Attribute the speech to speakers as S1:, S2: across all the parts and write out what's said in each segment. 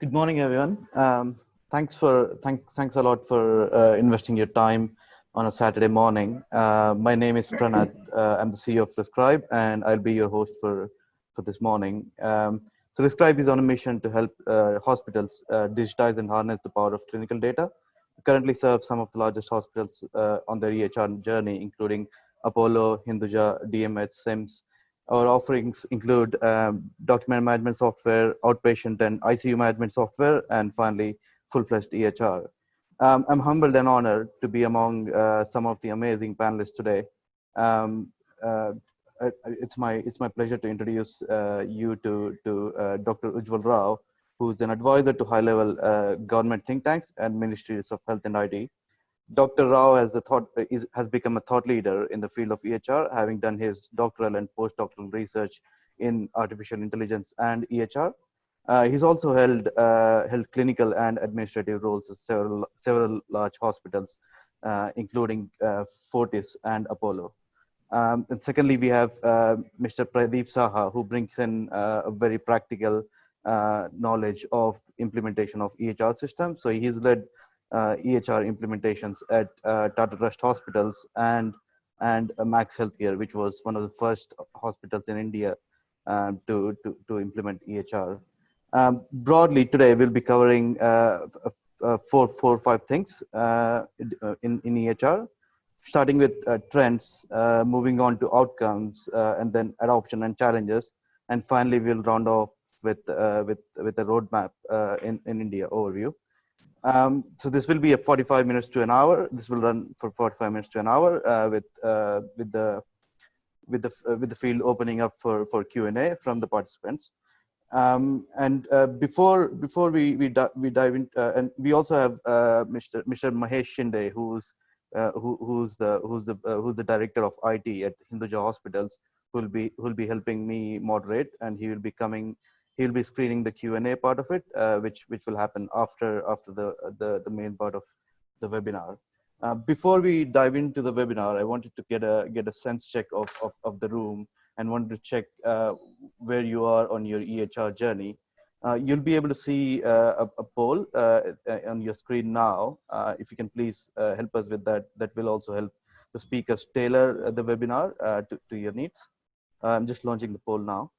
S1: Good morning, everyone. Thanks a lot for investing your time on a Saturday morning. My name is Pranat. I'm the CEO of Prescribe, and I'll be your host for this morning. So Prescribe is on a mission to help hospitals digitize and harness the power of clinical data. We currently serve some of the largest hospitals on their EHR journey, including Apollo, Hinduja, DMH, SIMS. Our offerings include document management software, outpatient and ICU management software, and finally, full-fledged EHR. I'm humbled and honored to be among some of the amazing panelists today. Um, uh, it's my pleasure to introduce you to Dr. Ujjwal Rao, who's an advisor to high-level government think tanks and ministries of health and IT. Dr. Rao has become a thought leader in the field of EHR, having done his doctoral and postdoctoral research in artificial intelligence and EHR. He's also held clinical and administrative roles at several large hospitals, including Fortis and Apollo. And secondly, we have Mr. Pradeep Saha, who brings in a very practical knowledge of implementation of EHR systems. So he's led EHR implementations at Tata Trust hospitals and Max Healthcare, which was one of the first hospitals in India to implement EHR. Broadly, today we'll be covering four or five things in EHR, starting with trends, moving on to outcomes, and then adoption and challenges, and finally we'll round off with a roadmap in India overview. So this will be a 45 minutes to an hour. This will run for 45 minutes to an hour with the field opening up for Q&A from the participants. And before we dive in, and we also have Mr. Mahesh Shinde, who's the director of IT at Hinduja Hospitals, who'll be helping me moderate, and he'll be screening the Q&A part of it, which will happen after the main part of the webinar. Before we dive into the webinar, I wanted to get a sense check of the room and wanted to check where you are on your EHR journey. You'll be able to see a poll on your screen now. If you can please help us with that, that will also help the speakers tailor the webinar to your needs. I'm just launching the poll now.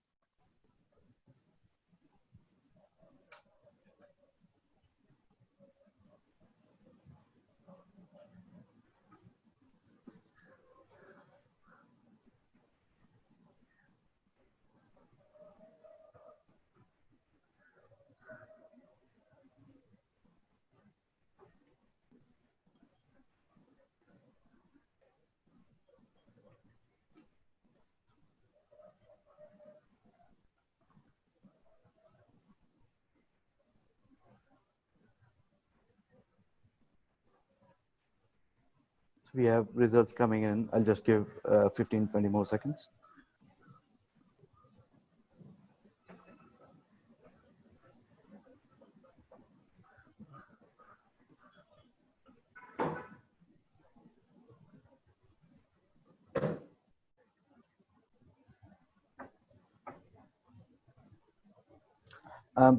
S1: We have results coming in. I'll just give 15, 20 more seconds.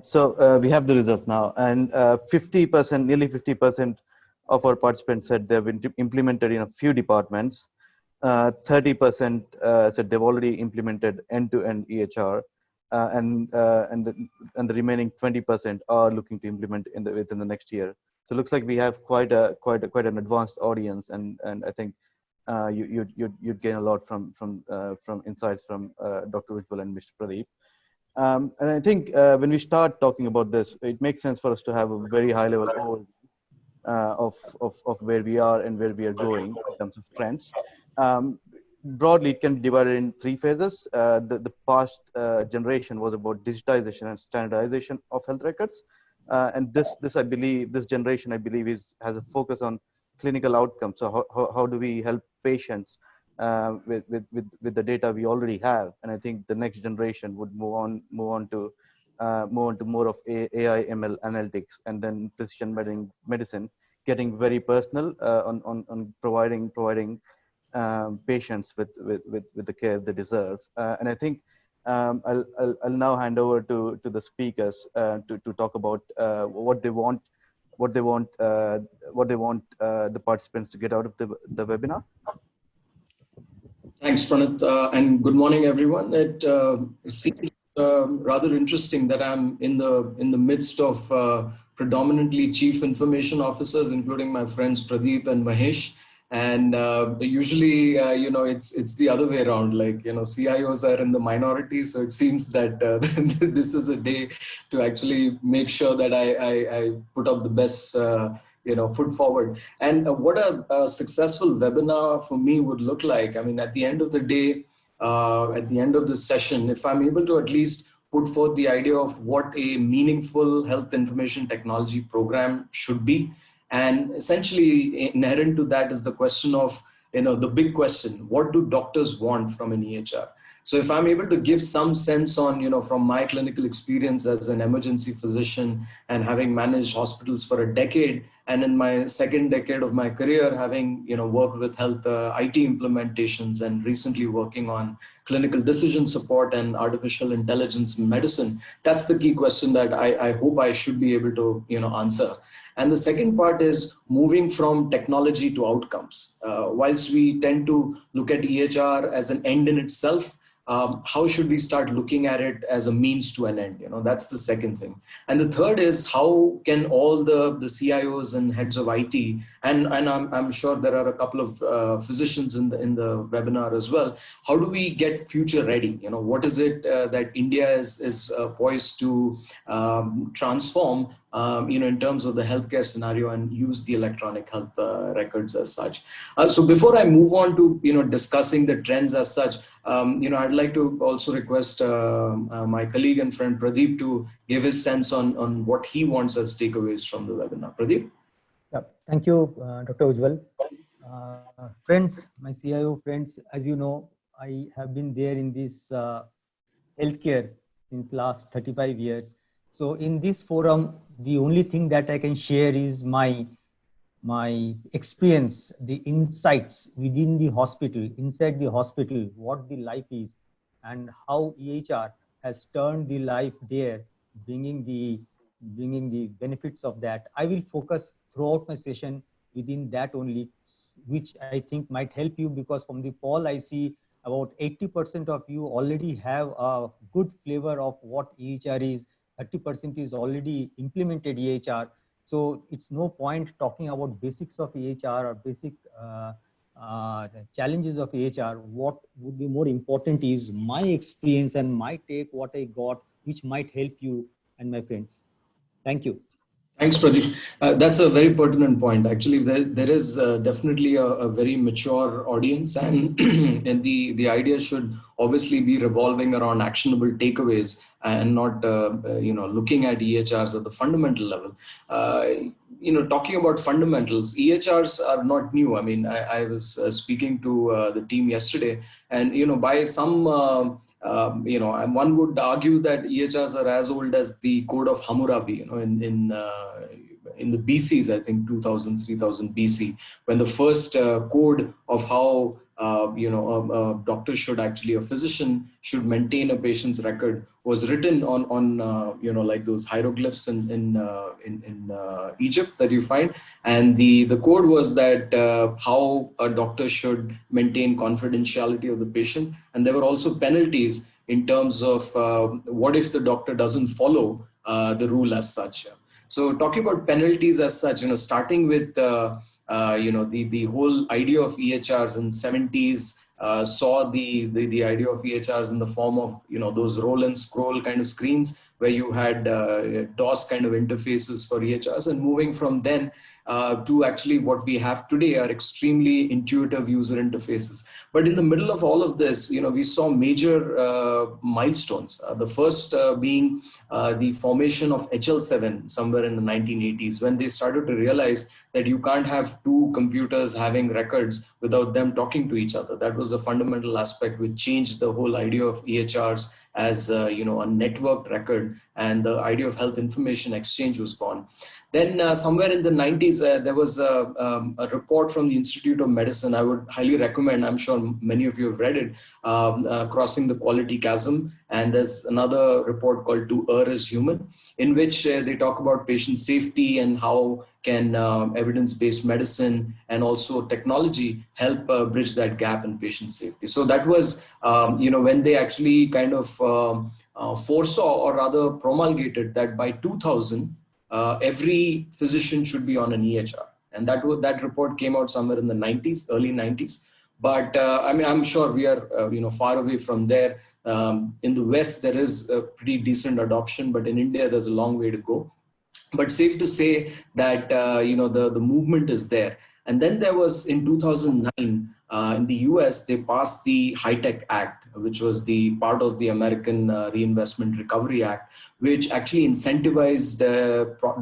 S1: So we have the result now, and 50%, nearly 50% of our participants said they've been implemented in a few departments. 30% said they've already implemented end-to-end EHR, and the remaining 20% are looking to implement within the next year. So it looks like we have quite an advanced audience, and I think you'd gain a lot from insights from Dr. Ujjwal and Mr. Pradeep. And I think when we start talking about this, it makes sense for us to have a very high level overview of where we are and where we are going in terms of trends. Broadly, it can be divided in three phases. The past generation was about digitization and standardization of health records. And this generation, I believe, has a focus on clinical outcomes. So how do we help patients with the data we already have? And I think the next generation would move on to more of AI, ML analytics, and then precision medicine, getting very personal on providing patients with the care they deserve. And I think I'll now hand over to the speakers to talk about what they want, what they want, what they want the participants to get out of the webinar.
S2: Thanks, Pranat, and good morning, everyone. It seems rather interesting that I'm in the midst of predominantly chief information officers, including my friends Pradeep and Mahesh. And usually, it's the other way around. Like, CIOs are in the minority, so it seems that this is a day to actually make sure that I put up the best. Foot forward. And what a successful webinar for me would look like. I mean, at the end of the day, at the end of this session, if I'm able to at least put forth the idea of what a meaningful health information technology program should be, and essentially inherent to that is the question of, the big question: what do doctors want from an EHR? So if I'm able to give some sense on, from my clinical experience as an emergency physician and having managed hospitals for a decade, and in my second decade of my career, having, worked with health IT implementations and recently working on clinical decision support and artificial intelligence in medicine, that's the key question that I hope I should be able to, answer. And the second part is moving from technology to outcomes. Whilst we tend to look at EHR as an end in itself, how should we start looking at it as a means to an end? That's the second thing. And the third is, how can all the CIOs and heads of IT, and I'm sure there are a couple of physicians in the webinar as well, how do we get future ready? What is it that India is poised to transform, in terms of the healthcare scenario, and use the electronic health records as such. So before I move on to, discussing the trends as such, I'd like to also request my colleague and friend Pradeep to give his sense on what he wants as takeaways from the webinar. Pradeep?
S3: Yeah, thank you, Dr. Ujjwal. Friends, my CIO friends, as you know, I have been there in this healthcare since last 35 years. So in this forum, the only thing that I can share is my experience, the insights within the hospital, inside the hospital, what the life is, and how EHR has turned the life there, bringing the benefits of that. I will focus throughout my session within that only, which I think might help you, because from the poll I see about 80% of you already have a good flavor of what EHR is. 30% is already implemented EHR. So it's no point talking about basics of EHR or basic challenges of EHR. What would be more important is my experience and my take, what I got, which might help you and my friends. Thank you.
S2: Thanks, Pradeep. That's a very pertinent point. Actually, there is definitely a very mature audience, and and the idea should obviously be revolving around actionable takeaways and not looking at EHRs at the fundamental level. Talking about fundamentals, EHRs are not new. I mean, I was speaking to the team yesterday, and by some and one would argue that EHRs are as old as the Code of Hammurabi, in the BCs, I think 2000, 3000 BC, when the first code of how a doctor should actually, a physician should maintain a patient's record was written on like those hieroglyphs in Egypt that you find, and the code was that how a doctor should maintain confidentiality of the patient, and there were also penalties in terms of what if the doctor doesn't follow the rule as such. So talking about penalties as such, starting with the whole idea of EHRs in 70s, saw the idea of EHRs in the form of those roll and scroll kind of screens where you had DOS kind of interfaces for EHRs, and moving from then to actually what we have today are extremely intuitive user interfaces. But in the middle of all of this, we saw major milestones. The first being the formation of HL7 somewhere in the 1980s, when they started to realize that you can't have two computers having records without them talking to each other. That was a fundamental aspect which changed the whole idea of EHRs as a networked record, and the idea of health information exchange was born. Then somewhere in the 90s, there was a report from the Institute of Medicine. I would highly recommend, I'm sure many of you have read it, Crossing the Quality Chasm. And there's another report called To Err is Human, in which they talk about patient safety and how can evidence-based medicine and also technology help bridge that gap in patient safety. So that was, when they actually kind of foresaw, or rather promulgated, that by 2000, every physician should be on an EHR. And that report came out somewhere in the 90s, early 90s. But I mean, I'm sure we are, far away from there. In the West, there is a pretty decent adoption, but in India, there's a long way to go. But safe to say that the movement is there. And then there was, in 2009, in the US, they passed the High Tech Act, which was the part of the American Reinvestment Recovery Act, which actually incentivized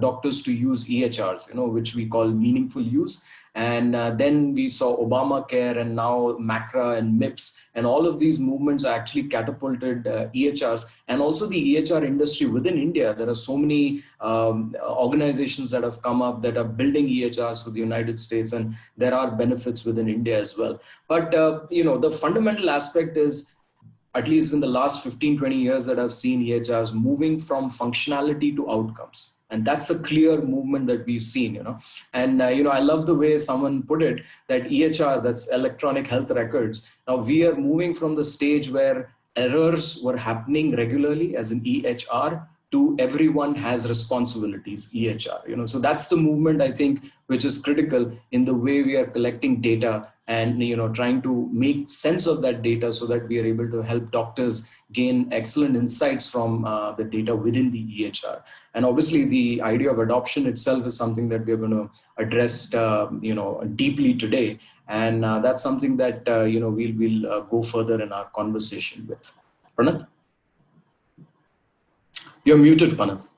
S2: doctors to use EHRs, which we call meaningful use. And then we saw Obamacare, and now MACRA and MIPS, and all of these movements actually catapulted EHRs, and also the EHR industry within India. There are so many organizations that have come up that are building EHRs for the United States, and there are benefits within India as well. But the fundamental aspect is, at least in the last 15, 20 years that I've seen EHRs moving from functionality to outcomes. And that's a clear movement that we've seen, And, I love the way someone put it, that EHR, that's electronic health records. Now we are moving from the stage where errors were happening regularly as an EHR to everyone has responsibilities, EHR, So that's the movement, I think, which is critical in the way we are collecting data and trying to make sense of that data, so that we are able to help doctors gain excellent insights from the data within the EHR. And obviously the idea of adoption itself is something that we're going to address deeply today, and that's something that we'll go further in our conversation with. Pranath, you're muted, Pranath.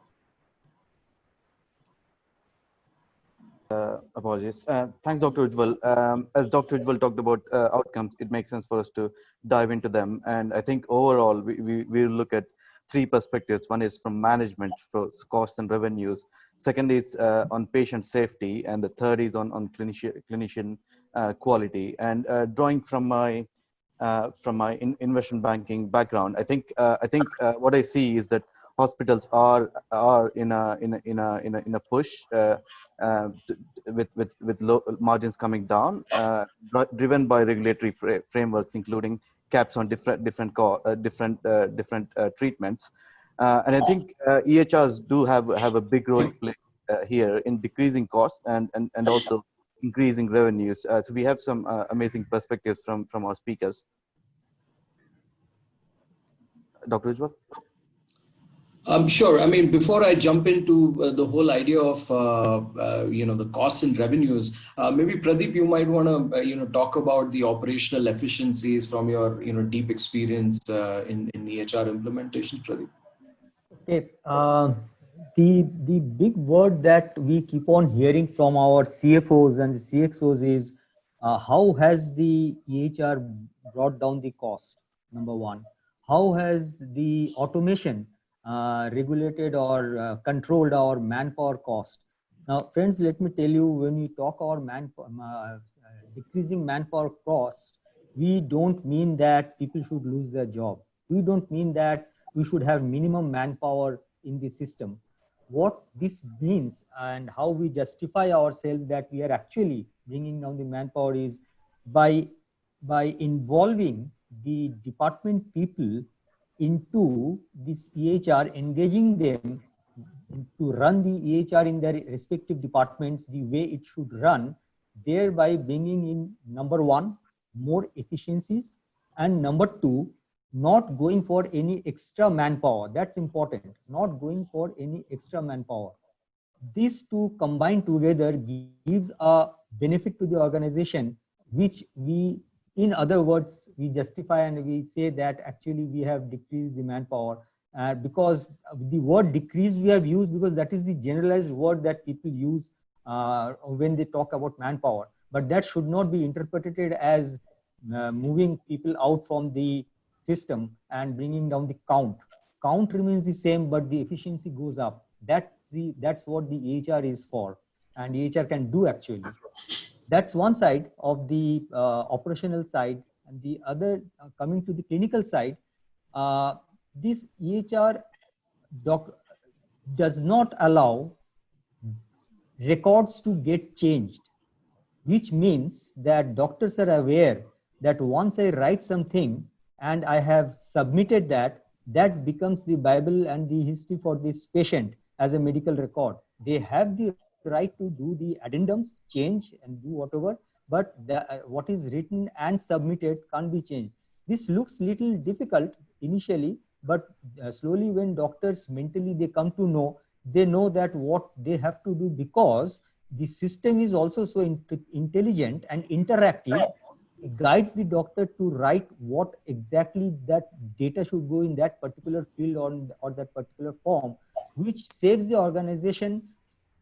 S1: Apologies. Thanks, Dr. Ujjwal. As Dr. Ujjwal talked about outcomes, it makes sense for us to dive into them. And I think overall, we look at three perspectives. One is from management, for costs and revenues. Second is on patient safety. And the third is on clinician quality. And drawing from my investment banking background, I think what I see is that hospitals are in a push. With low margins coming down, driven by regulatory frameworks, including caps on different treatments, and I think EHRs do have a big role to play here in decreasing costs and also increasing revenues. So we have some amazing perspectives from our speakers. Dr. Ujjwal?
S2: Sure. I mean, before I jump into the whole idea of the costs and revenues, maybe Pradeep, you might want to talk about the operational efficiencies from your deep experience in EHR implementation, Pradeep.
S3: Okay. The big word that we keep on hearing from our CFOs and CXOs is how has the EHR brought down the cost? Number one, how has the automation regulated or controlled our manpower cost? Now, friends, let me tell you, when we talk our decreasing manpower cost, we don't mean that people should lose their job. We don't mean that we should have minimum manpower in the system. What this means and how we justify ourselves that we are actually bringing down the manpower is by involving the department people into this EHR, engaging them to run the EHR in their respective departments the way it should run, thereby bringing in, number one, more efficiencies, and number two, not going for any extra manpower. That's important. Not going for any extra manpower. These two combined together gives a benefit to the organization, which we, in other words, we justify and we say that actually we have decreased the manpower. Because the word decrease we have used because that is the generalized word that people use when they talk about manpower. But that should not be interpreted as moving people out from the system and bringing down the count. Count remains the same, but the efficiency goes up. That's what the EHR is for, and EHR can do actually. That's one side of the operational side, and the other coming to the clinical side. this EHR doc does not allow records to get changed, which means that doctors are aware that once I write something and I have submitted that, that becomes the Bible and the history for this patient as a medical record. They have the right to do the addendums, change and do whatever, but what is written and submitted can't be changed. This looks little difficult initially, but slowly when doctors mentally they come to know, they know that what they have to do, because the system is also so intelligent and interactive. It guides the doctor to write what exactly that data should go in that particular field or that particular form, which saves the organization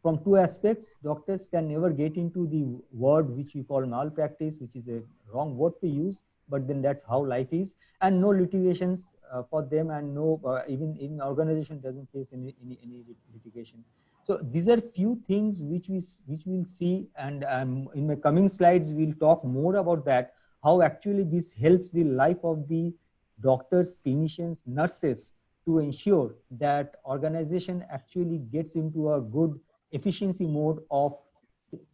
S3: from two aspects. Doctors can never get into the word which we call malpractice, which is a wrong word to use, but then that's how life is, and no litigations for them, and no even in organization doesn't face any litigation. So these are few things which we'll see, and in my coming slides we'll talk more about that, how actually this helps the life of the doctors, clinicians, nurses, to ensure that organization actually gets into a good efficiency mode of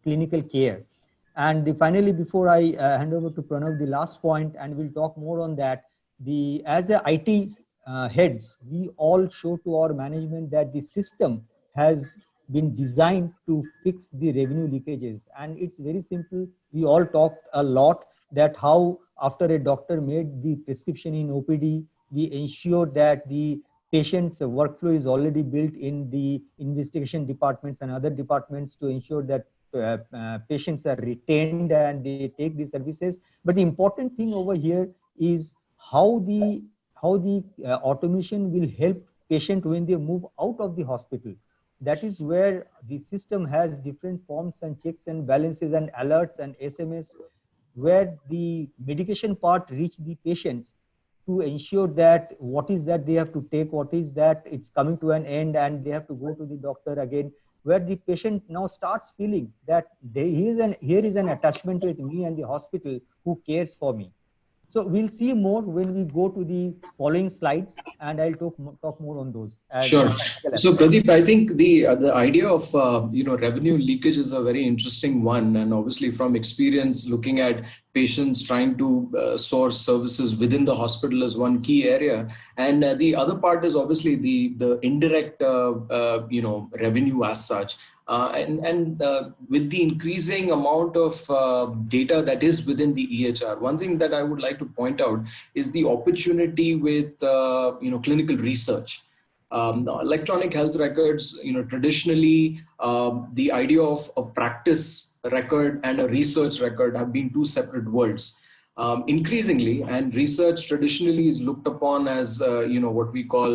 S3: clinical care. And finally, before I hand over to Pranav, the last point, and we'll talk more on that, the as a IT heads, we all show to our management that the system has been designed to fix the revenue leakages. And it's very simple. We all talked a lot that how after a doctor made the prescription in OPD, we ensure that the patient's workflow is already built in the investigation departments and other departments to ensure that patients are retained and they take the services. But the important thing over here is how the automation will help patient when they move out of the hospital. That is where the system has different forms and checks and balances and alerts and SMS, where the medication part reach the patients to ensure that what is that they have to take, what is that it's coming to an end and they have to go to the doctor again, where the patient now starts feeling that here is an attachment with me and the hospital who cares for me. So we'll see more when we go to the following slides, and I'll talk more on those as
S2: Sure.
S3: practical
S2: So
S3: aspects.
S2: Pradeep, I think the idea of revenue leakage is a very interesting one, and obviously from experience, looking at patients trying to source services within the hospital is one key area, and the other part is obviously the indirect revenue as such. And with the increasing amount of data that is within the EHR, one thing that I would like to point out is the opportunity with clinical research. Electronic health records, traditionally, the idea of a practice record and a research record have been two separate worlds. Increasingly, and research traditionally is looked upon as, what we call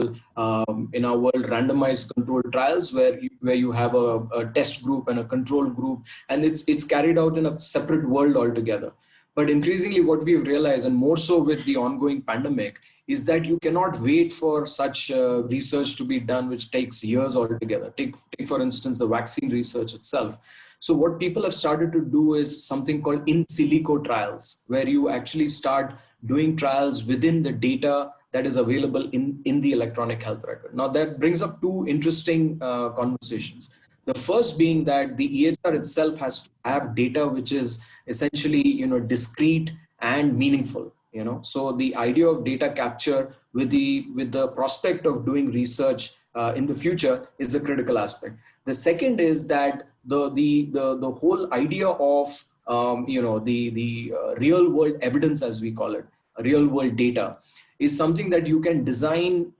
S2: in our world randomized controlled trials, where you have a test group and a control group, and it's carried out in a separate world altogether. But increasingly, what we've realized, and more so with the ongoing pandemic, is that you cannot wait for such research to be done, which takes years altogether. Take, for instance, the vaccine research itself. So what people have started to do is something called in silico trials, where you actually start doing trials within the data that is available in the electronic health record. Now that brings up two interesting conversations. The first being that the EHR itself has to have data which is essentially, discrete and meaningful. So the idea of data capture with the prospect of doing research in the future is a critical aspect. The second is that the whole idea of the real world evidence, as we call it, real world data, is something that you can design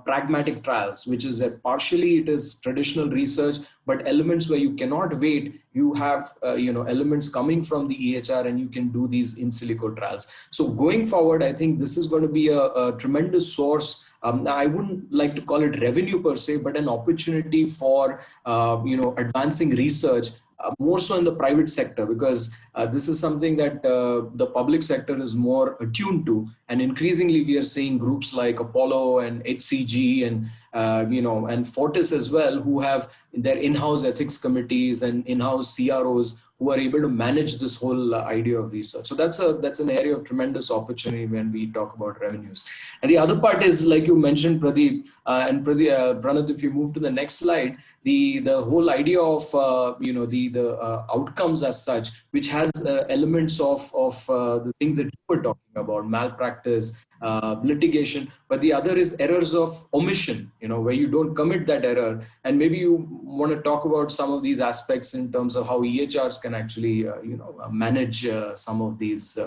S2: pragmatic trials, which is that partially it is traditional research, but elements where you cannot wait, you have elements coming from the EHR, and you can do these in silico trials. So going forward, I think this is going to be a tremendous source. I wouldn't like to call it revenue per se, but an opportunity for advancing research, more so in the private sector, because this is something that the public sector is more attuned to. And increasingly, we are seeing groups like Apollo and HCG and and Fortis as well, who have their in-house ethics committees and in-house CROs who are able to manage this whole idea of research. So that's an area of tremendous opportunity when we talk about revenues. And the other part is, like you mentioned, Pradeep, Pranad, if you move to the next slide, the whole idea of the outcomes as such, which has elements of the things that you were talking about, malpractice, litigation, but the other is errors of omission, where you don't commit that error. And maybe you want to talk about some of these aspects in terms of how EHRs can actually manage some of these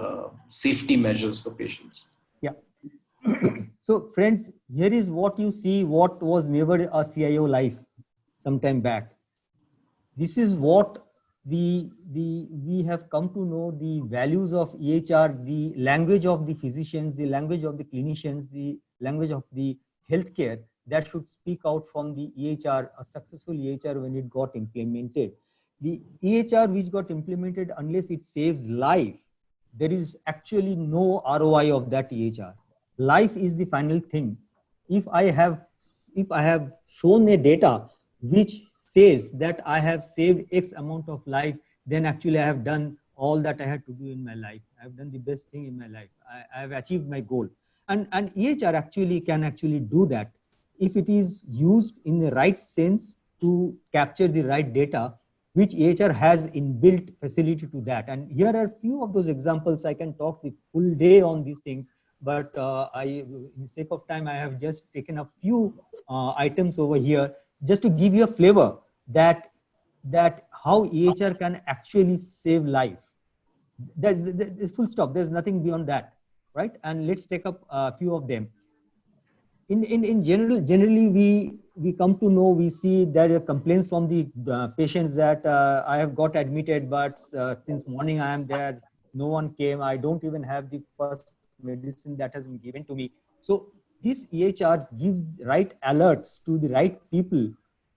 S2: safety measures for patients.
S3: Yeah. So friends, here is what you see, what was never a CIO life sometime back. This is what we have come to know the values of EHR, the language of the physicians, the language of the clinicians, the language of the healthcare that should speak out from the EHR, a successful EHR when it got implemented. The EHR which got implemented, unless it saves life, there is actually no ROI of that EHR. Life is the final thing. If I have shown a data which says that I have saved X amount of life, then actually I have done all that I had to do in my life. I have done the best thing in my life. I have achieved my goal. And EHR actually can actually do that if it is used in the right sense to capture the right data, which EHR has inbuilt facility to that. And here are a few of those examples. I can talk the full day on these things, but in the sake of time, I have just taken a few items over here just to give you a flavor that how EHR can actually save life. There's full stop. There's nothing beyond that, right? And let's take up a few of them. In generally we come to know, we see there are complaints from the patients that I have got admitted, but since morning I am there, no one came. I don't even have the first medicine that has been given to me. So this EHR gives right alerts to the right people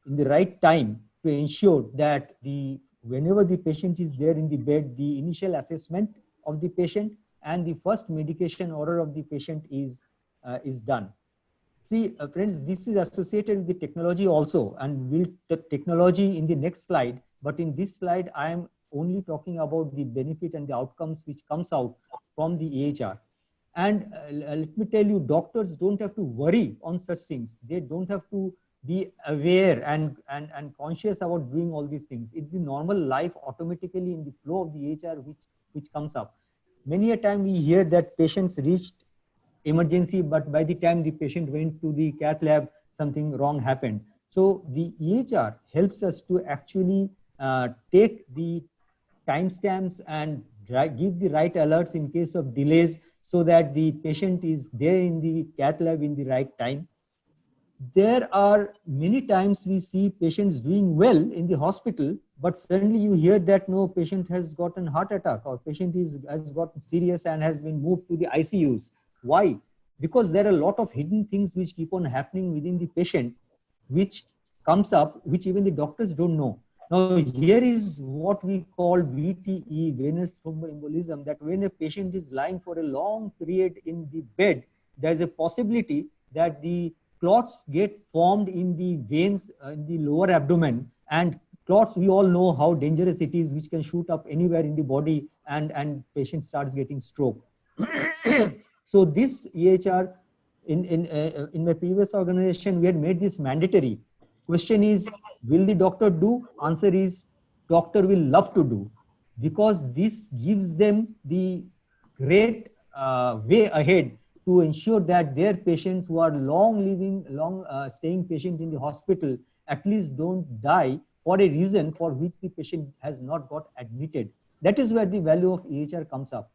S3: in the right time to ensure that whenever the patient is there in the bed, the initial assessment of the patient and the first medication order of the patient is done. See, friends, this is associated with the technology also, and we'll technology in the next slide. But in this slide, I am only talking about the benefit and the outcomes which comes out from the EHR. And let me tell you, doctors don't have to worry on such things. They don't have to be aware and conscious about doing all these things. It's the normal life automatically in the flow of the EHR which comes up. Many a time we hear that patients reached emergency, but by the time the patient went to the cath lab, something wrong happened. So the EHR helps us to actually take the timestamps and give the right alerts in case of delays, so that the patient is there in the cath lab in the right time. There are many times we see patients doing well in the hospital, but suddenly you hear that no, patient has gotten heart attack, or patient has gotten serious and has been moved to the ICUs. Why? Because there are a lot of hidden things which keep on happening within the patient, which comes up, which even the doctors don't know. Now, here is what we call VTE, venous thromboembolism, that when a patient is lying for a long period in the bed, there's a possibility that the clots get formed in the veins in the lower abdomen, and clots, we all know how dangerous it is, which can shoot up anywhere in the body, and patient starts getting stroke. So this EHR, in my previous organization, we had made this mandatory. Question is, will the doctor do? Answer is, doctor will love to do, because this gives them the great way ahead to ensure that their patients who are long staying patient in the hospital at least don't die for a reason for which the patient has not got admitted. That is where the value of EHR comes up.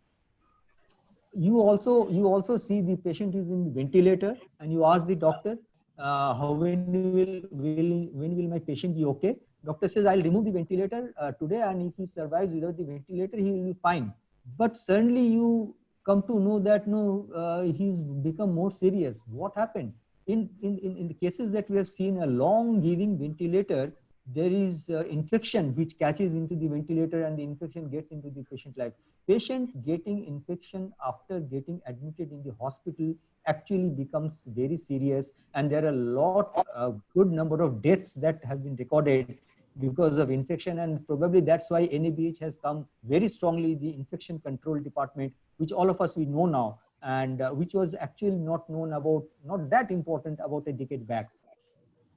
S3: You also see the patient is in ventilator, and you ask the doctor, when will my patient be okay? Doctor says, I'll remove the ventilator today, and if he survives without the ventilator, he will be fine. But suddenly you come to know that no, he's become more serious. What happened? In the cases that we have seen, a long giving ventilator, there is infection which catches into the ventilator and the infection gets into the patient life. Patient getting infection after getting admitted in the hospital actually becomes very serious, and there are a lot, good number of deaths that have been recorded because of infection, and probably that's why NABH has come very strongly, the infection control department, which all of us we know now, and which was actually not known about, not that important about a decade back.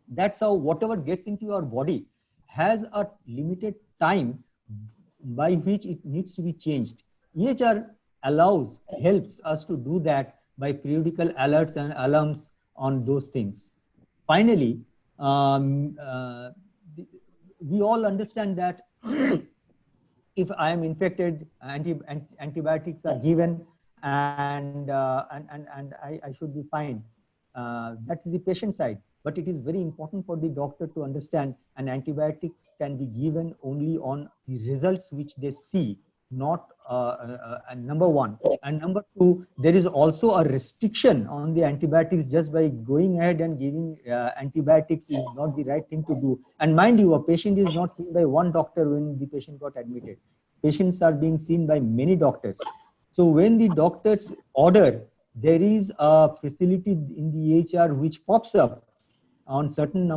S3: That's how whatever gets into your body has a limited time by which it needs to be changed. EHR allows, helps us to do that by periodical alerts and alarms on those things. Finally, um, uh, we all understand that if I am infected, antibiotics are given, and I should be fine. That's the patient side. But it is very important for the doctor to understand an antibiotics can be given only on the results which they see, not number one. And number two, there is also a restriction on the antibiotics. Just by going ahead and giving antibiotics is not the right thing to do. And mind you, a patient is not seen by one doctor when the patient got admitted. Patients are being seen by many doctors. So when the doctors order, there is a facility in the EHR which pops up on certain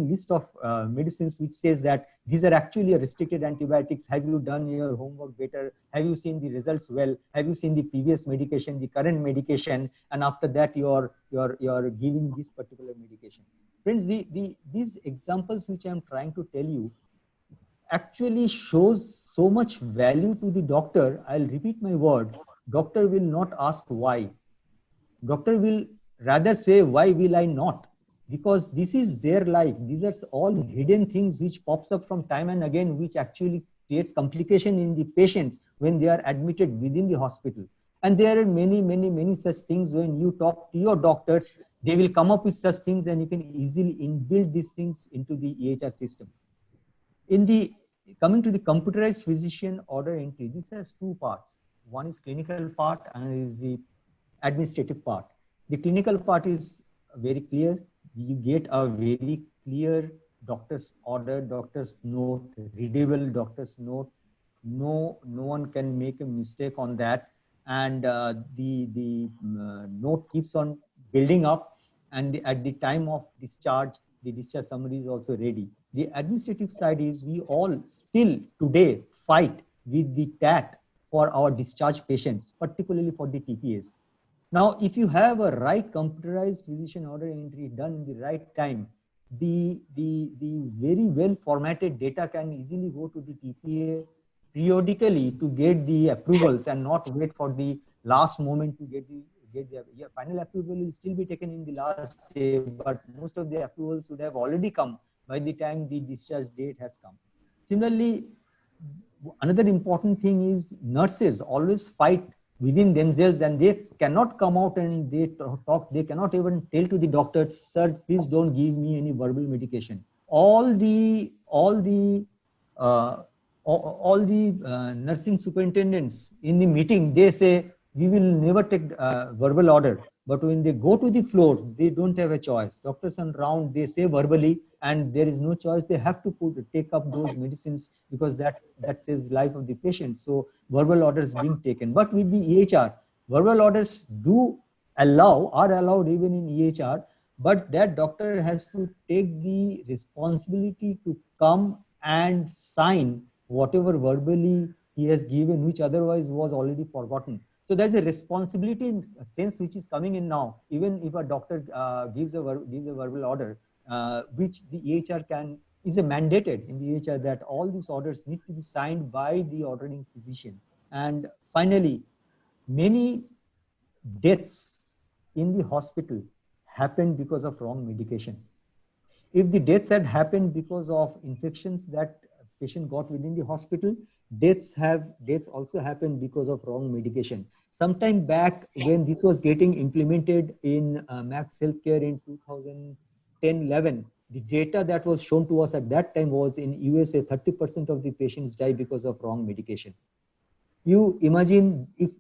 S3: list of medicines which says that these are actually a restricted antibiotics. Have you done your homework better? Have you seen the results well? Have you seen the previous medication, the current medication, and after that you're giving this particular medication? Friends, these examples which I'm trying to tell you actually shows so much value to the doctor. I'll repeat my word. Doctor will not ask why. Doctor will rather say, why will I not? Because this is their life. These are all hidden things which pops up from time and again, which actually creates complication in the patients when they are admitted within the hospital. And there are many such things. When you talk to your doctors, they will come up with such things, and you can easily inbuild these things into the EHR system. In the coming to the computerized physician order entry, this has two parts. One is clinical part and is the administrative part. The clinical part is very clear. You get a very clear doctor's order, doctor's note, readable doctor's note. No one can make a mistake on that, and the note keeps on building up, and at the time of discharge, the discharge summary is also ready. The administrative side is we all still today fight with the TAT for our discharge patients, particularly for the TPS. Now, if you have a right computerized physician order entry done in the right time, the very well formatted data can easily go to the TPA periodically to get the approvals and not wait for the last moment to get the final approval will still be taken in the last day, but most of the approvals would have already come by the time the discharge date has come. Similarly, another important thing is nurses always fight within themselves, and they cannot come out and they talk, they cannot even tell to the doctors, sir, please don't give me any verbal medication. All the nursing superintendents in the meeting, they say we will never take verbal order, but when they go to the floor, they don't have a choice. Doctors on round, they say verbally, and there is no choice. They have to take up those medicines because that saves life of the patient. So verbal orders being taken. But with the EHR, verbal orders are allowed even in EHR, but that doctor has to take the responsibility to come and sign whatever verbally he has given, which otherwise was already forgotten. So there's a responsibility in a sense which is coming in now. Even if a doctor gives a verbal order, which the EHR is a mandated in the EHR that all these orders need to be signed by the ordering physician. And finally, many deaths in the hospital happened because of wrong medication. If the deaths had happened because of infections that patient got within the hospital, deaths also happened because of wrong medication. Sometime back when this was getting implemented in Max Healthcare in 2010-11, the data that was shown to us at that time was in USA 30% of the patients die because of wrong medication. You imagine if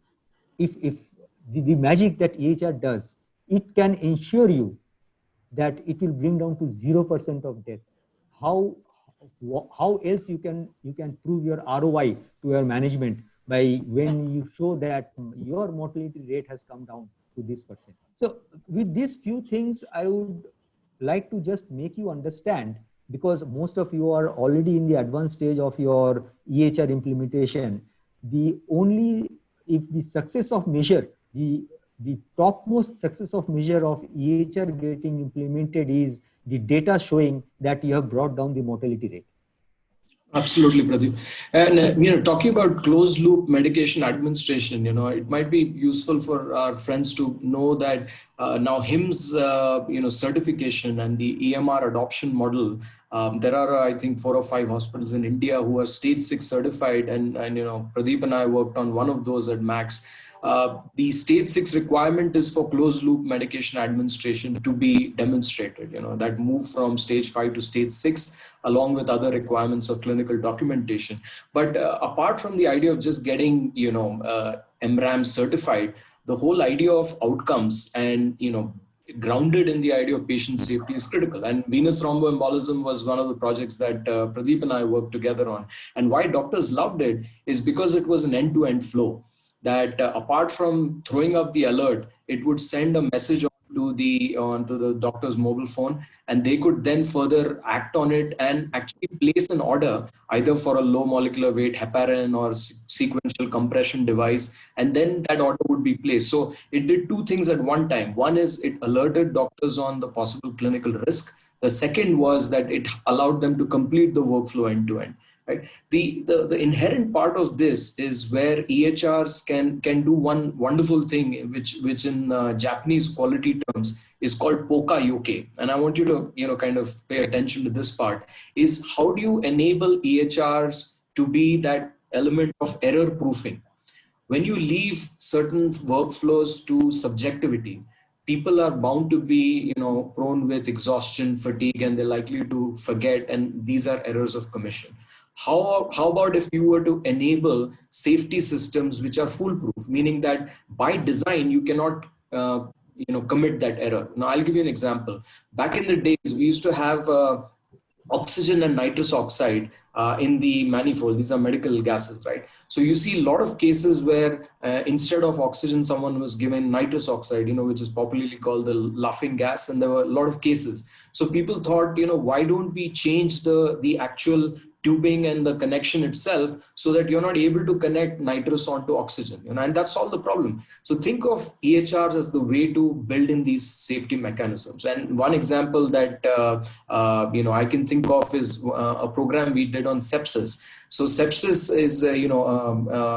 S3: the magic that EHR does, it can ensure you that it will bring down to 0% of death. How how else you can prove your ROI to your management by when you show that your mortality rate has come down to this percent. So with these few things, I would like to just make you understand, because most of you are already in the advanced stage of your EHR implementation. The only, if the success of measure, the topmost success of measure of EHR getting implemented is the data showing that you have brought down the mortality rate.
S2: Absolutely, Pradeep. And talking about closed loop medication administration, it might be useful for our friends to know that now HIMSS, certification and the EMR adoption model. There are, I think, 4 or 5 hospitals in India who are stage 6 certified, and Pradeep and I worked on one of those at Max. The stage 6 requirement is for closed loop medication administration to be demonstrated. That move from stage 5 to stage 6, along with other requirements of clinical documentation. But apart from the idea of just getting MRAM certified, the whole idea of outcomes and grounded in the idea of patient safety is critical. And venous thromboembolism was one of the projects that Pradeep and I worked together on. And why doctors loved it is because it was an end-to-end flow, that apart from throwing up the alert, it would send a message onto the doctor's mobile phone, and they could then further act on it and actually place an order either for a low molecular weight heparin or sequential compression device, and then that order would be placed. So it did 2 things at one time. One is it alerted doctors on the possible clinical risk. The second was that it allowed them to complete the workflow end to end. Right. The inherent part of this is where EHRs can do one wonderful thing, which in Japanese quality terms is called poka yoke. And I want you to kind of pay attention to this part. Is how do you enable EHRs to be that element of error proofing? When you leave certain workflows to subjectivity, people are bound to be prone with exhaustion, fatigue, and they're likely to forget, and these are errors of commission. How about if you were to enable safety systems which are foolproof, meaning that by design you cannot commit that error? Now I'll give you an example. Back in the days, we used to have oxygen and nitrous oxide in the manifold. These are medical gases, right? So you see a lot of cases where instead of oxygen, someone was given nitrous oxide, which is popularly called the laughing gas. And there were a lot of cases. So people thought, why don't we change the actual tubing and the connection itself so that you're not able to connect nitrous onto oxygen, and that's all the problem. So think of EHRs as the way to build in these safety mechanisms. And one example that I can think of is a program we did on sepsis. So sepsis is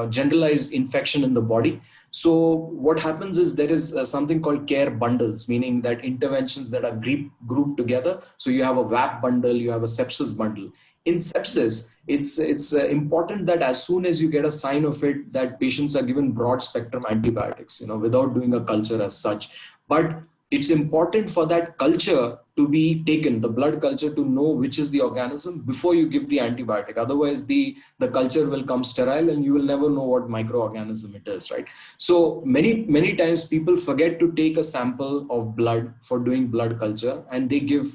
S2: generalized infection in the body. So what happens is there is something called care bundles, meaning that interventions that are grouped together. So you have a VAP bundle, you have a sepsis bundle. In sepsis, it's important that as soon as you get a sign of it, that patients are given broad spectrum antibiotics, without doing a culture as such. But it's important for that culture to be taken, the blood culture, to know which is the organism before you give the antibiotic. Otherwise, the culture will come sterile and you will never know what microorganism it is, right? So many times people forget to take a sample of blood for doing blood culture, and they give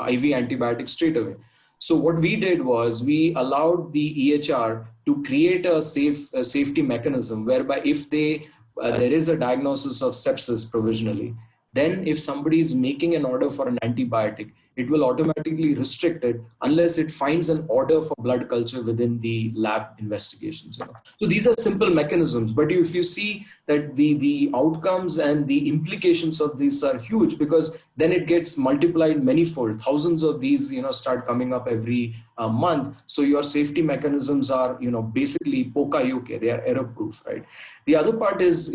S2: IV antibiotics straight away. So what we did was we allowed the EHR to create a safety mechanism whereby if there is a diagnosis of sepsis provisionally, then if somebody is making an order for an antibiotic, it will automatically restrict it unless it finds an order for blood culture within the lab investigations. So these are simple mechanisms, but if you see that the outcomes and the implications of these are huge, because then it gets multiplied manifold. Thousands of these start coming up every month. So your safety mechanisms are basically poka yoke. They are error proof, right? The other part is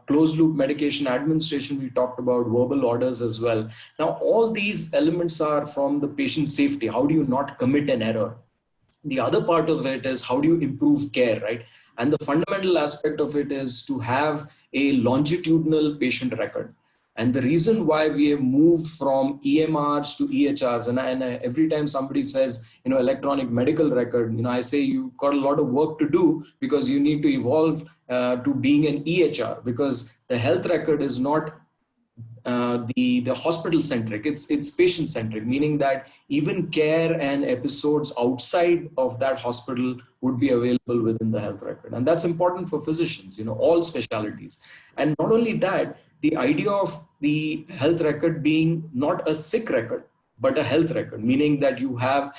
S2: closed loop medication administration. We talked about verbal orders as well. Now all these elements are from the patient safety. How do you not commit an error? The other part of it is how do you improve care, right? And the fundamental aspect of it is to have a longitudinal patient record. And the reason why we have moved from EMRs to EHRs, and every time somebody says, electronic medical record, I say you've got a lot of work to do, because you need to evolve to being an EHR, because the health record is not the hospital centric. It's patient centric, meaning that even care and episodes outside of that hospital would be available within the health record, and that's important for physicians, all specialties. And not only that, the idea of the health record being not a sick record but a health record, meaning that you have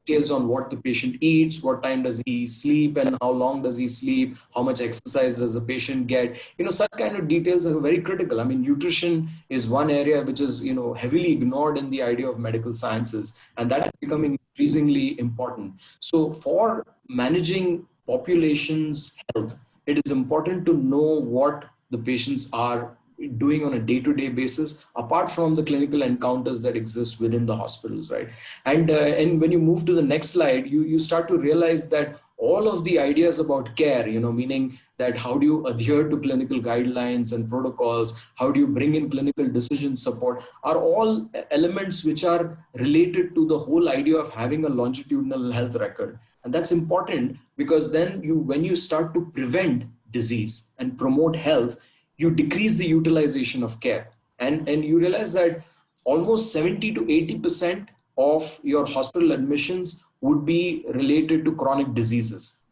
S2: details on what the patient eats, what time does he sleep, and how long does he sleep, how much exercise does the patient get. Such kind of details are very critical. I mean, nutrition is one area which is, heavily ignored in the idea of medical sciences, and that is becoming increasingly important. So for managing population's health, it is important to know what the patients are doing on a day-to-day basis, apart from the clinical encounters that exist within the hospitals, right? And when you move to the next slide, you start to realize that all of the ideas about care, meaning that how do you adhere to clinical guidelines and protocols, how do you bring in clinical decision support, are all elements which are related to the whole idea of having a longitudinal health record. And that's important because then when you start to prevent disease and promote health, you decrease the utilization of care. And you realize that almost 70 to 80% of your hospital admissions would be related to chronic diseases.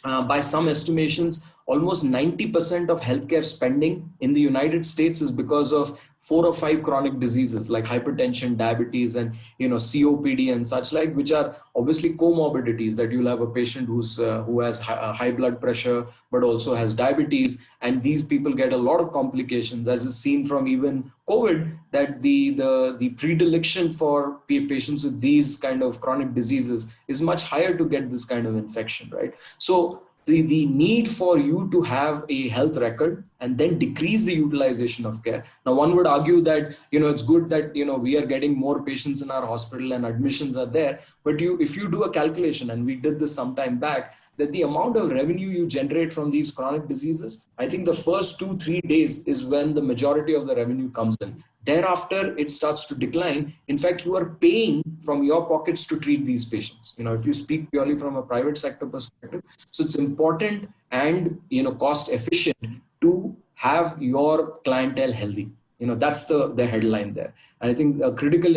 S2: By some estimations, almost 90% of healthcare spending in the United States is because of 4 or 5 chronic diseases like hypertension, diabetes, and COPD and such like, which are obviously comorbidities. That you'll have a patient who has high blood pressure but also has diabetes, and these people get a lot of complications, as is seen from even COVID, that the predilection for patients with these kind of chronic diseases is much higher to get this kind of infection, right? So the need for you to have a health record and then decrease the utilization of care. Now, one would argue that, it's good that, we are getting more patients in our hospital and admissions are there. But if you do a calculation, and we did this some time back, that the amount of revenue you generate from these chronic diseases, I think the first 2-3 days is when the majority of the revenue comes in. Thereafter, it starts to decline. In fact, you are paying from your pockets to treat these patients. If you speak purely from a private sector perspective, so it's important and cost efficient to have your clientele healthy. That's the headline there. And I think a critical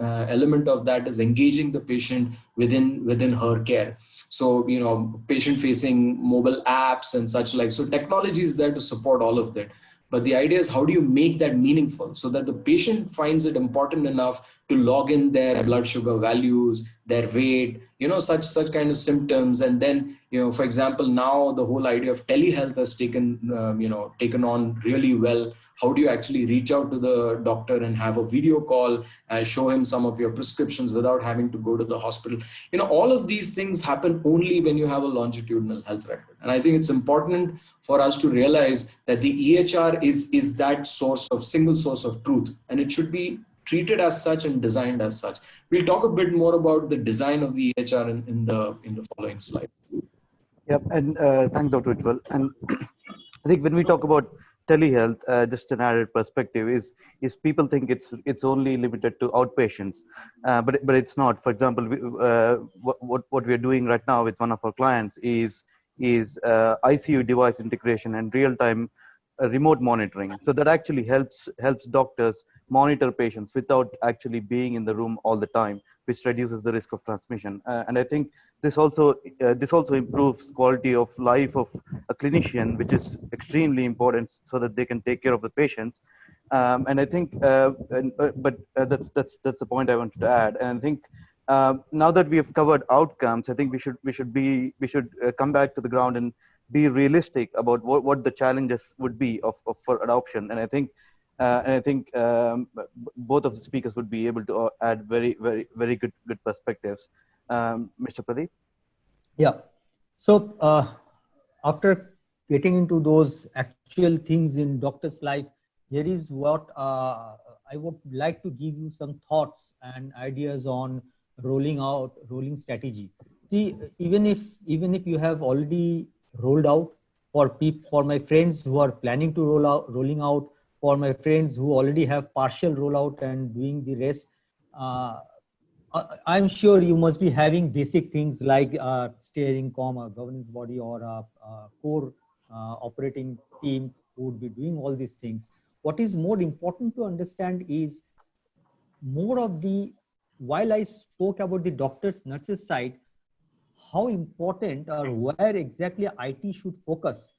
S2: element of that is engaging the patient within her care. So patient facing mobile apps and such like. So technology is there to support all of that. But the idea is, how do you make that meaningful so that the patient finds it important enough to log in their blood sugar values, their weight, such kind of symptoms. And then, for example, now the whole idea of telehealth has taken on really well. How do you actually reach out to the doctor and have a video call and show him some of your prescriptions without having to go to the hospital? All of these things happen only when you have a longitudinal health record. And I think it's important for us to realize that the EHR is that single source of truth, and it should be treated as such and designed as such. We'll talk a bit more about the design of the EHR in the following slide.
S1: Yep, and thanks, Dr. Ujjwal. And I think when we talk about telehealth, just an added perspective is people think it's only limited to outpatients, but it's not. For example, what we are doing right now with one of our clients is ICU device integration and real-time remote monitoring. So that actually helps doctors monitor patients without actually being in the room all the time, which reduces the risk of transmission. And I think this also improves quality of life of a clinician, which is extremely important, so that they can take care of the patients. And I think, that's the point I wanted to add. And I think now that we have covered outcomes, I think we should come back to the ground and be realistic about what the challenges would be for adoption. And I think both of the speakers would be able to add very, very, very good perspectives. Mr. Pradeep?
S3: Yeah. So after getting into those actual things in doctor's life, here is what I would like to give you some thoughts and ideas on rolling strategy. See, even if you have already rolled out, for my friends who are planning to rolling out, for my friends who already have partial rollout and doing the rest, I'm sure you must be having basic things like steering a governance body or a core operating team who would be doing all these things. what is more important to understand is more of the, while I spoke about the doctors, nurses side, how important or where exactly IT should focus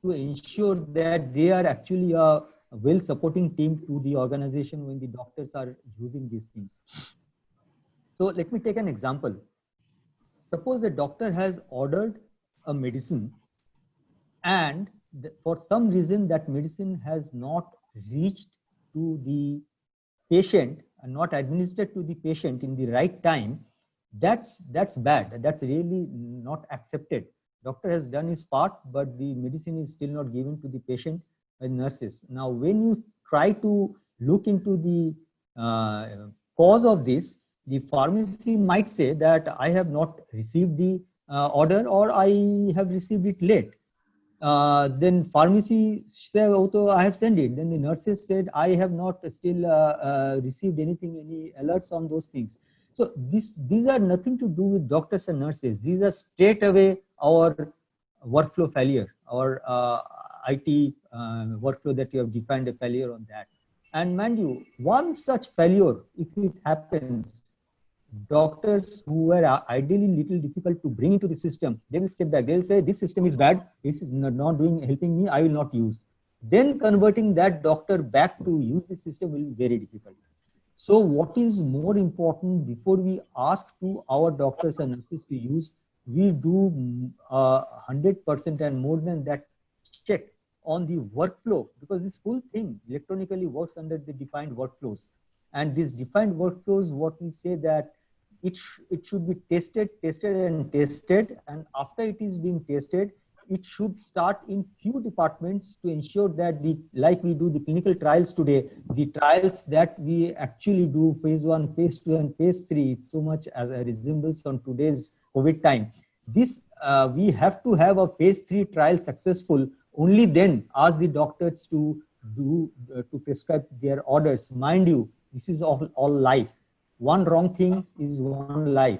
S3: to ensure that they are actually a well supporting team to the organization when the doctors are using these things. So let me take an example. Suppose a doctor has ordered a medicine and for some reason that medicine has not reached to the patient and not administered to the patient in the right time, that's bad. That's really not accepted. Doctor has done his part, but the medicine is still not given to the patient and nurses. Now when you try to look into the cause of this, the pharmacy might say that I have not received the order, or I have received it late. Then pharmacy said, "Oh, I have sent it." Then the nurses said, "I have not still received anything, any alerts on those things." So these are nothing to do with doctors and nurses. These are straight away our workflow failure, our IT workflow that you have defined a failure on that. And mind you, one such failure, if it happens, doctors who were ideally little difficult to bring into the system, they will step back. They'll say, this system is bad. This is not doing, helping me. I will not use. Then converting that doctor back to use the system will be very difficult. So what is more important before we ask to our doctors and nurses to use, we do 100% and more than that check on the workflow, because this full thing electronically works under the defined workflows. And these defined workflows, what we say that it should be tested, and after it is being tested, it should start in few departments to ensure that the, like we do the clinical trials today, the trials that we actually do phase 1, phase 2 and phase 3, it's so much as a resemblance on today's COVID time. This we have to have a phase 3 trial successful, only then ask the doctors to do to prescribe their orders. Mind you, this is all life. One wrong thing is one life.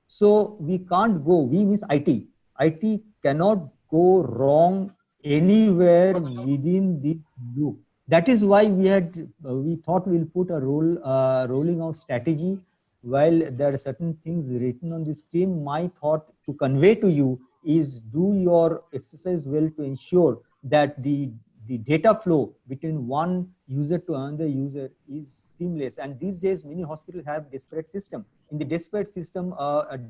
S3: So we can't go, we means IT cannot go wrong anywhere within the loop. That is why we thought we'll put a rolling out strategy. While there are certain things written on the screen, my thought to convey to you is do your exercise well to ensure that the data flow between one user to another user is seamless. And these days, many hospitals have disparate system. In the disparate system,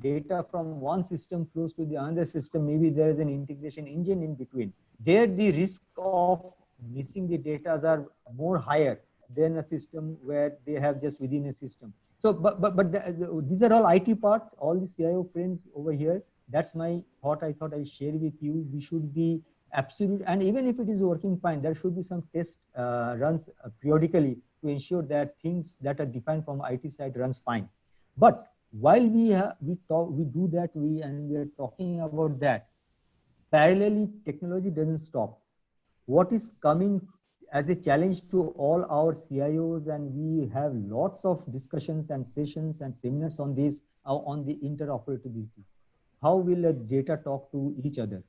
S3: data from one system flows to the another system. Maybe there is an integration engine in between. There, the risk of missing the data are more higher than a system where they have just within a system. So, these are all IT part. All the CIO friends over here. That's my thought. I thought I share with you. We should be absolute, and even if it is working fine, there should be some test runs periodically to ensure that things that are defined from IT side runs fine. But while we do that, we are talking about that, parallelly technology doesn't stop. What is coming as a challenge to all our CIOs, and we have lots of discussions and sessions and seminars on this, on the interoperability. How will a data talk to each other?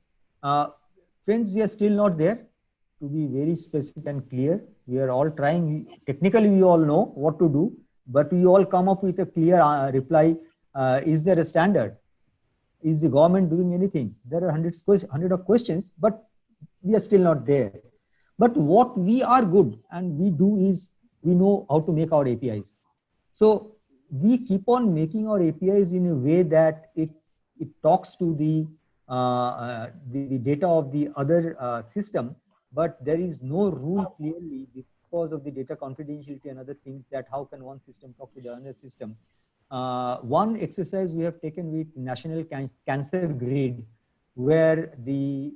S3: Friends, we are still not there. To be very specific and clear, we are all trying. Technically, we all know what to do, but we all come up with a clear reply. Is there a standard? Is the government doing anything? There are hundreds of questions, but we are still not there. But what we are good and we do is we know how to make our APIs. So we keep on making our APIs in a way that it talks to the data of the other system, but there is no rule clearly because of the data confidentiality and other things, that how can one system talk to the other system. One exercise we have taken with National Cancer Grid, where the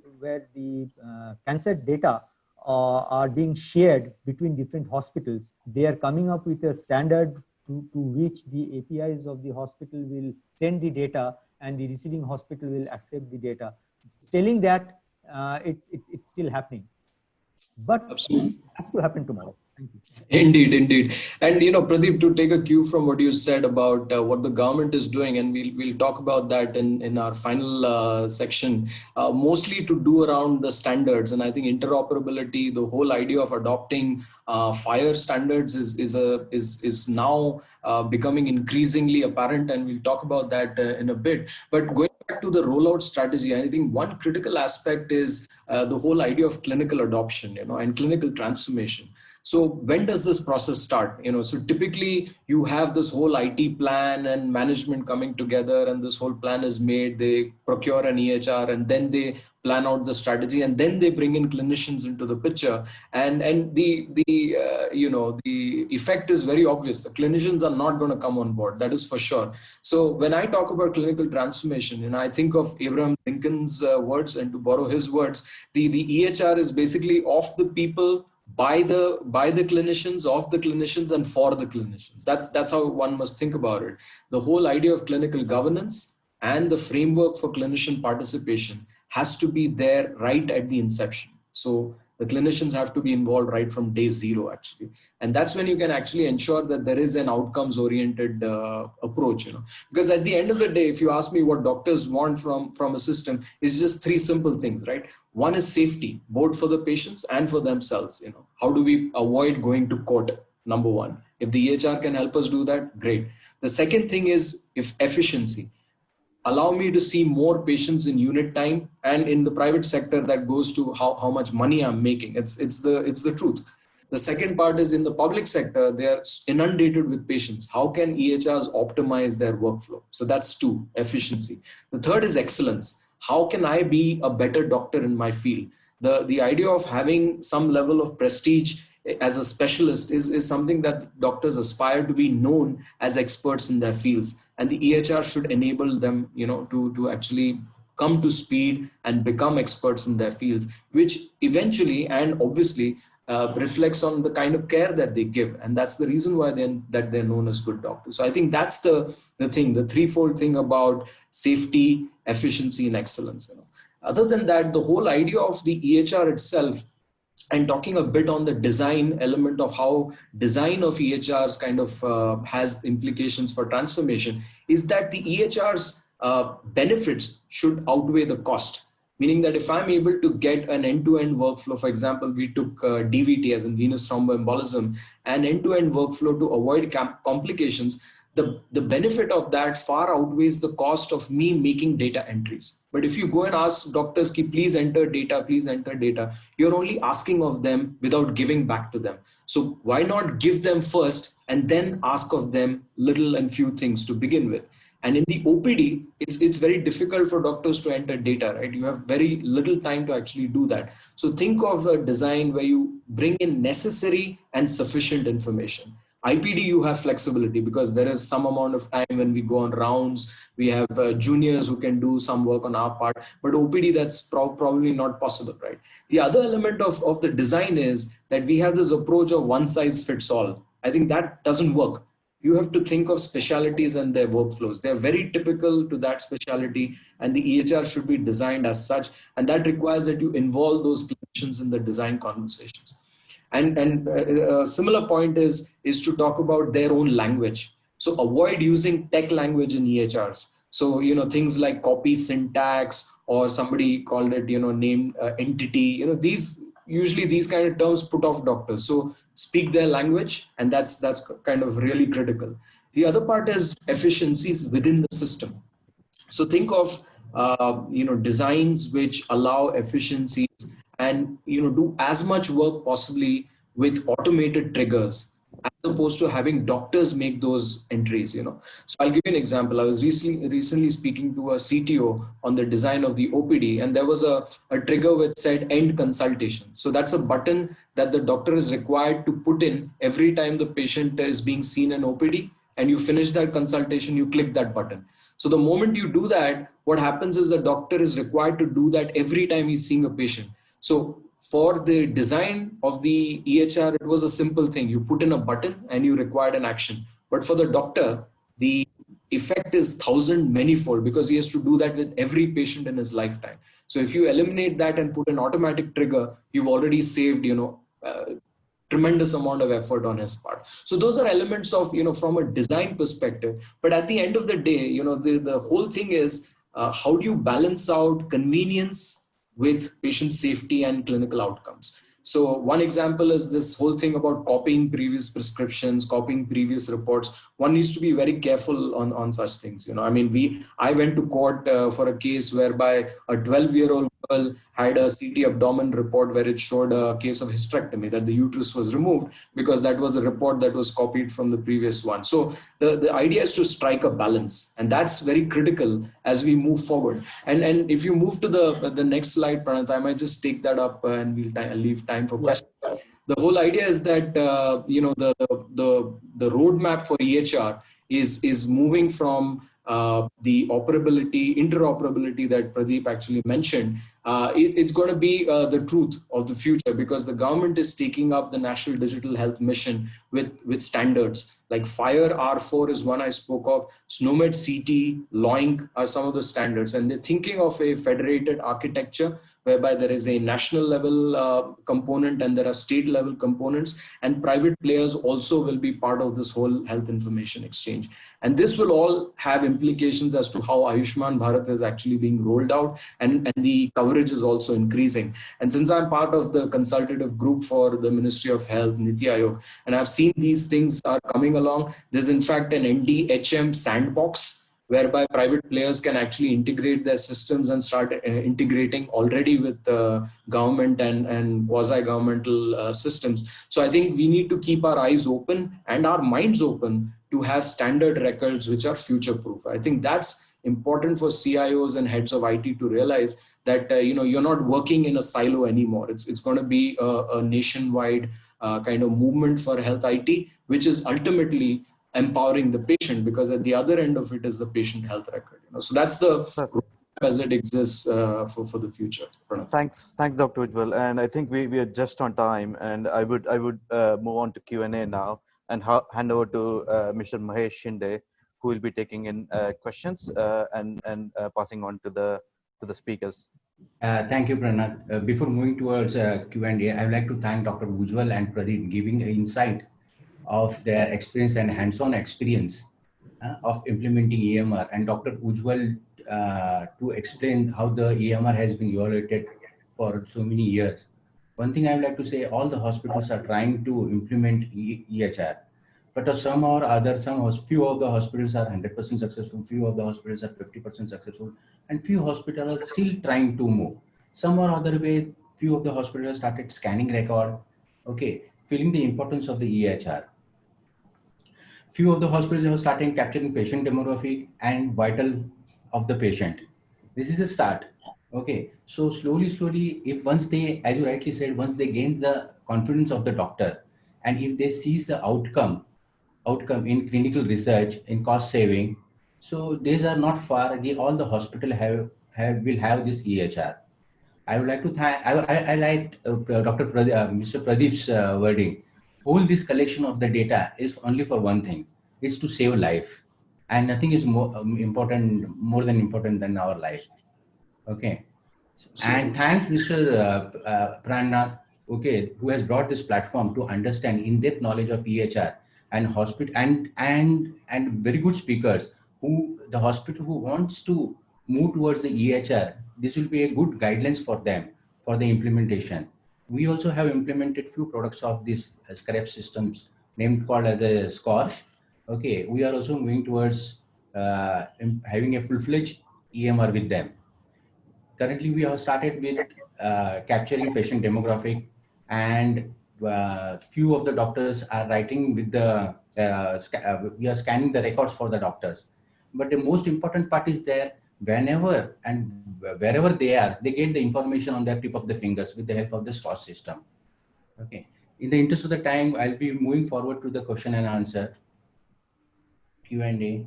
S3: cancer data are being shared between different hospitals. They are coming up with a standard to which the APIs of the hospital will send the data and the receiving hospital will accept the data. It's telling that it's still happening, but
S2: Absolutely.
S3: it has to happen tomorrow. Thank you.
S2: Indeed, indeed. And Pradeep, to take a cue from what you said about what the government is doing, and we'll talk about that in our final section, mostly to do around the standards. And I think interoperability, the whole idea of adopting fire standards is now becoming increasingly apparent, and we'll talk about that in a bit. But going back to the rollout strategy, I think one critical aspect is the whole idea of clinical adoption, and clinical transformation. So when does this process start? So typically you have this whole IT plan and management coming together, and this whole plan is made. They procure an EHR, and then they plan out the strategy, and then they bring in clinicians into the picture. And the effect is very obvious. The clinicians are not going to come on board. That is for sure. So when I talk about clinical transformation, I think of Abraham Lincoln's words, and to borrow his words, the EHR is basically of the people, by the clinicians, of the clinicians, and for the clinicians. That's how one must think about it. The whole idea of clinical governance and the framework for clinician participation has to be there right at the inception. So the clinicians have to be involved right from day zero, actually. And that's when you can actually ensure that there is an outcomes oriented approach, because at the end of the day, if you ask me what doctors want from a system, it's just three simple things, right? One is safety, both for the patients and for themselves. How do we avoid going to court? Number one. If the EHR can help us do that, great. The second thing is if efficiency. Allow me to see more patients in unit time, and in the private sector that goes to how much money I'm making. It's the truth. The second part is in the public sector, they are inundated with patients. How can EHRs optimize their workflow? So that's two, efficiency. The third is excellence. How can I be a better doctor in my field? The idea of having some level of prestige as a specialist is something that doctors aspire to be known as experts in their fields, and the EHR should enable them, to actually come to speed and become experts in their fields, which eventually and obviously reflects on the kind of care that they give, and that's the reason why they're known as good doctors. So I think that's the thing, the threefold thing about safety, efficiency, and excellence. Other than that, the whole idea of the EHR itself, and talking a bit on the design element of how design of EHRs kind of has implications for transformation, is that the EHRs benefits should outweigh the cost. Meaning that if I'm able to get an end-to-end workflow, for example, we took DVT as in venous thromboembolism, an end-to-end workflow to avoid complications, the benefit of that far outweighs the cost of me making data entries. But if you go and ask doctors, please enter data, you're only asking of them without giving back to them. So why not give them first and then ask of them little and few things to begin with? And in the OPD, it's very difficult for doctors to enter data, right? You have very little time to actually do that. So think of a design where you bring in necessary and sufficient information. IPD, you have flexibility because there is some amount of time when we go on rounds. We have juniors who can do some work on our part, but OPD, that's probably not possible, right? The other element of the design is that we have this approach of one size fits all. I think that doesn't work. You have to think of specialities and their workflows. They're very typical to that specialty, and the EHR should be designed as such. And that requires that you involve those clinicians in the design conversations. And a similar point is to talk about their own language. So avoid using tech language in EHRs. So, things like copy syntax, or somebody called it, named entity, these kind of terms put off doctors. So speak their language, and that's kind of really critical. The other part is efficiencies within the system. So think of designs which allow efficiencies, and do as much work possibly with automated triggers, as opposed to having doctors make those entries. So I'll give you an example. I was recently speaking to a CTO on the design of the OPD, and there was a trigger which said end consultation. So that's a button that the doctor is required to put in every time the patient is being seen in OPD, and you finish that consultation, you click that button. So the moment you do that, what happens is the doctor is required to do that every time he's seeing a patient. So for the design of the EHR, it was a simple thing. You put in a button and you required an action. But for the doctor, the effect is thousand manifold, because he has to do that with every patient in his lifetime. So if you eliminate that and put an automatic trigger, you've already saved, tremendous amount of effort on his part. So those are elements of, from a design perspective. But at the end of the day, the whole thing is, how do you balance out convenience with patient safety and clinical outcomes? So one example is this whole thing about copying previous prescriptions, copying previous reports. One needs to be very careful on such things. I mean, I went to court for a case whereby a 12-year-old girl had a CT abdomen report where it showed a case of hysterectomy, that the uterus was removed because that was a report that was copied from the previous one. So the idea is to strike a balance, and that's very critical as we move forward. And if you move to the next slide, Pranath, I might just take that up and we'll leave time for questions. The whole idea is that the roadmap for EHR is moving from the interoperability that Pradeep actually mentioned. It's going to be the truth of the future, because the government is taking up the National Digital Health Mission with standards. Like Fire R4 is one I spoke of, SNOMED CT, LOINC are some of the standards, and they're thinking of a federated architecture whereby there is a national level component and there are state level components, and private players also will be part of this whole health information exchange. And this will all have implications as to how Ayushman Bharat is actually being rolled out, and the coverage is also increasing. And since I'm part of the consultative group for the Ministry of Health, Niti Aayog, and I've seen these things are coming along, there's in fact an NDHM sandbox whereby private players can actually integrate their systems and start integrating already with government and quasi-governmental systems. So I think we need to keep our eyes open and our minds open to have standard records which are future-proof. I think that's important for CIOs and heads of IT to realize that you're not working in a silo anymore. It's going to be a nationwide kind of movement for health IT, which is ultimately empowering the patient, because at the other end of it is the patient health record. So that's the
S1: Perfect.
S2: as it exists for the future. Pranav.
S1: Thanks, Dr. Ujjwal. And I think we are just on time, and I would move on to Q&A now and hand over to Mr. Mahesh Shinde, who will be taking in questions and passing on to the speakers.
S4: Thank you, Pranath. Before moving towards Q&A, I would like to thank Dr. Ujjwal and Pradeep giving an insight of their experience and hands-on experience of implementing EMR, and Dr. Ujjwal to explain how the EMR has been violated for so many years. One thing I would like to say, all the hospitals are trying to implement EHR, but some or other, few of the hospitals are 100% successful, few of the hospitals are 50% successful, and few hospitals are still trying to move. Some or other way, few of the hospitals started scanning record, okay, feeling the importance of the EHR. Few of the hospitals are starting capturing patient demographic and vital of the patient. This is a start. Okay, so slowly, if once they, as you rightly said, once they gain the confidence of the doctor, and if they sees the outcome in clinical research, in cost saving, so these are not far. Again, all the hospital will have this EHR. I would like to thank. I liked Mr. Pradeep's wording. All this collection of the data is only for one thing: is to save life, and nothing is more than important than our life. Okay. And thanks, Mr. Pranath, okay, who has brought this platform to understand in-depth knowledge of EHR and hospital and very good speakers who the hospital who wants to move towards the EHR. This will be a good guidelines for them for the implementation. We also have implemented few products of this scrap systems named called as the SCORS. Okay, we are also moving towards having a full-fledged EMR with them. Currently, we have started with capturing patient demographic, and few of the doctors are writing with the, we are scanning the records for the doctors. But the most important part is there, whenever and wherever they are, they get the information on their tip of the fingers with the help of the SCORS system. Okay. In the interest of the time, I'll be moving forward to the question and answer, Q&A.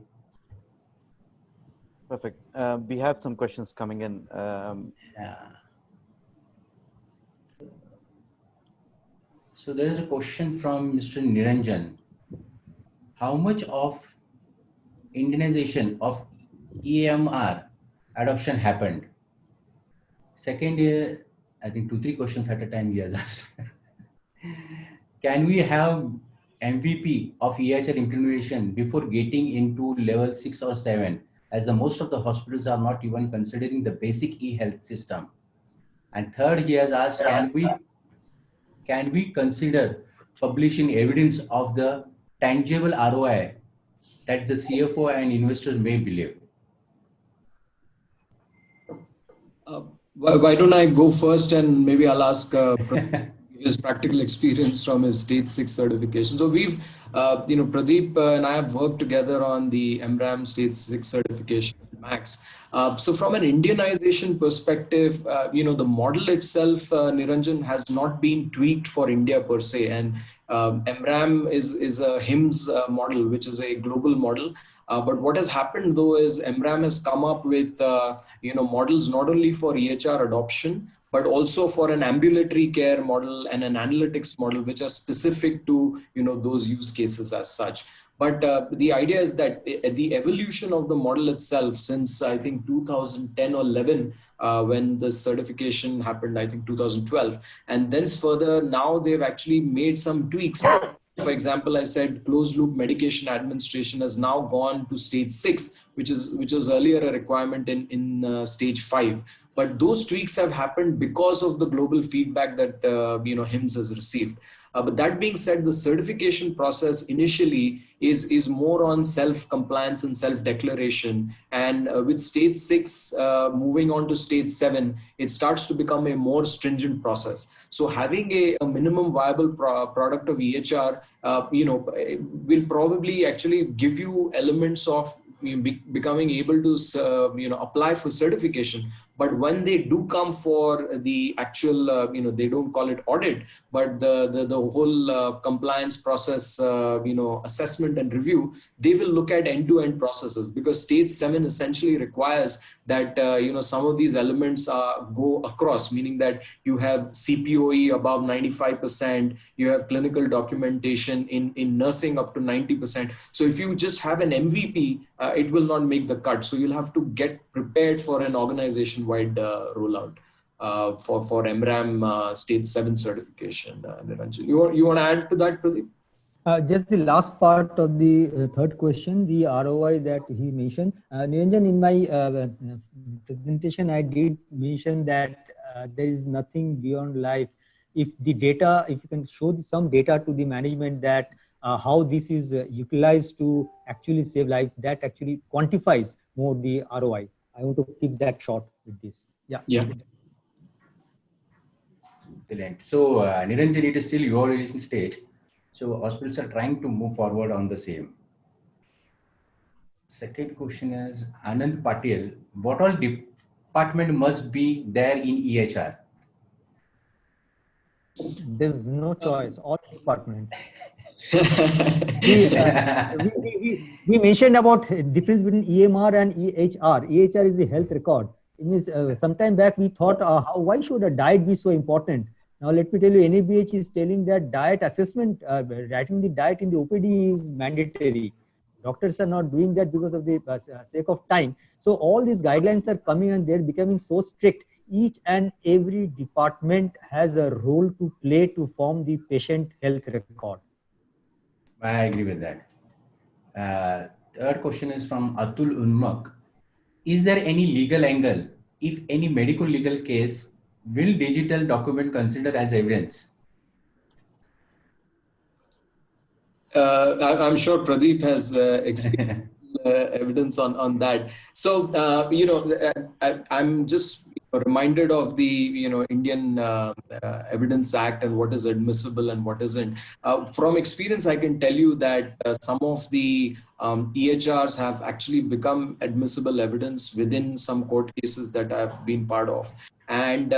S1: Perfect. We have some questions coming in.
S4: So there is a question from Mr. Niranjan. How much of Indianization of EMR adoption happened? Second year, I think 2-3 questions at a time he has asked. Can we have MVP of EHR implementation before getting into level 6 or 7, as the most of the hospitals are not even considering the basic e-health system? And third, he has asked, can we consider publishing evidence of the tangible ROI that the CFO and investors may believe?
S2: Why don't I go first, and maybe I'll ask his practical experience from his stage 6 certification. So we've, Pradeep and I have worked together on the MRAM stage 6 certification max. So from an Indianization perspective, the model itself, Niranjan, has not been tweaked for India per se. And MRAM is a HIMSS model, which is a global model. But what has happened though is MRAM has come up with models not only for EHR adoption, but also for an ambulatory care model and an analytics model, which are specific to those use cases as such. But the idea is that the evolution of the model itself, since I think 2010 or 11, when the certification happened, I think 2012, and then further, now they've actually made some tweaks. For example, I said closed loop medication administration has now gone to stage 6, which was earlier a requirement in stage 5. But those tweaks have happened because of the global feedback that HIMSS has received. But that being said, the certification process initially is more on self-compliance and self-declaration. And with stage 6 moving on to stage 7, it starts to become a more stringent process. So having a minimum viable product of EHR, will probably actually give you elements of becoming able to apply for certification. But when they do come for the actual they don't call it audit, but the whole compliance process, assessment and review, they will look at end-to-end processes, because stage 7 essentially requires that some of these elements go across, meaning that you have CPOE above 95%, you have clinical documentation in nursing up to 90%. So if you just have an MVP, it will not make the cut. So you'll have to get prepared for an organization-wide rollout for MRAM stage 7 certification. Niranjan, you want to add to that, Pradeep?
S3: Just the last part of the third question, the ROI that he mentioned. Niranjan, in my presentation, I did mention that there is nothing beyond life. If the data, if you can show some data to the management that how this is utilized to actually save life, that actually quantifies more the ROI. I want to keep that short with this. Yeah.
S2: Yeah.
S4: Excellent. So, Niranjan, it is still your initial stage. So, hospitals are trying to move forward on the same. Second question is Anand Patil. What all department must be there in EHR?
S3: There's no choice, all departments. We mentioned about difference between EMR and EHR. EHR is the health record. It means sometime back we thought, why should a diet be so important? Now let me tell you, NABH is telling that diet assessment, writing the diet in the OPD is mandatory. Doctors are not doing that because of the sake of time. So all these guidelines are coming and they're becoming so strict. Each and every department has a role to play to form the patient health record.
S4: I agree with that. Third question is from Atul Unmak. Is there any legal angle? If any medical legal case, will digital document considered as evidence?
S2: I'm sure Pradeep has evidence on that. So I'm just reminded of the Indian Evidence Act and what is admissible and what isn't. From experience, I can tell you that some of the EHRs have actually become admissible evidence within some court cases that I've been part of. And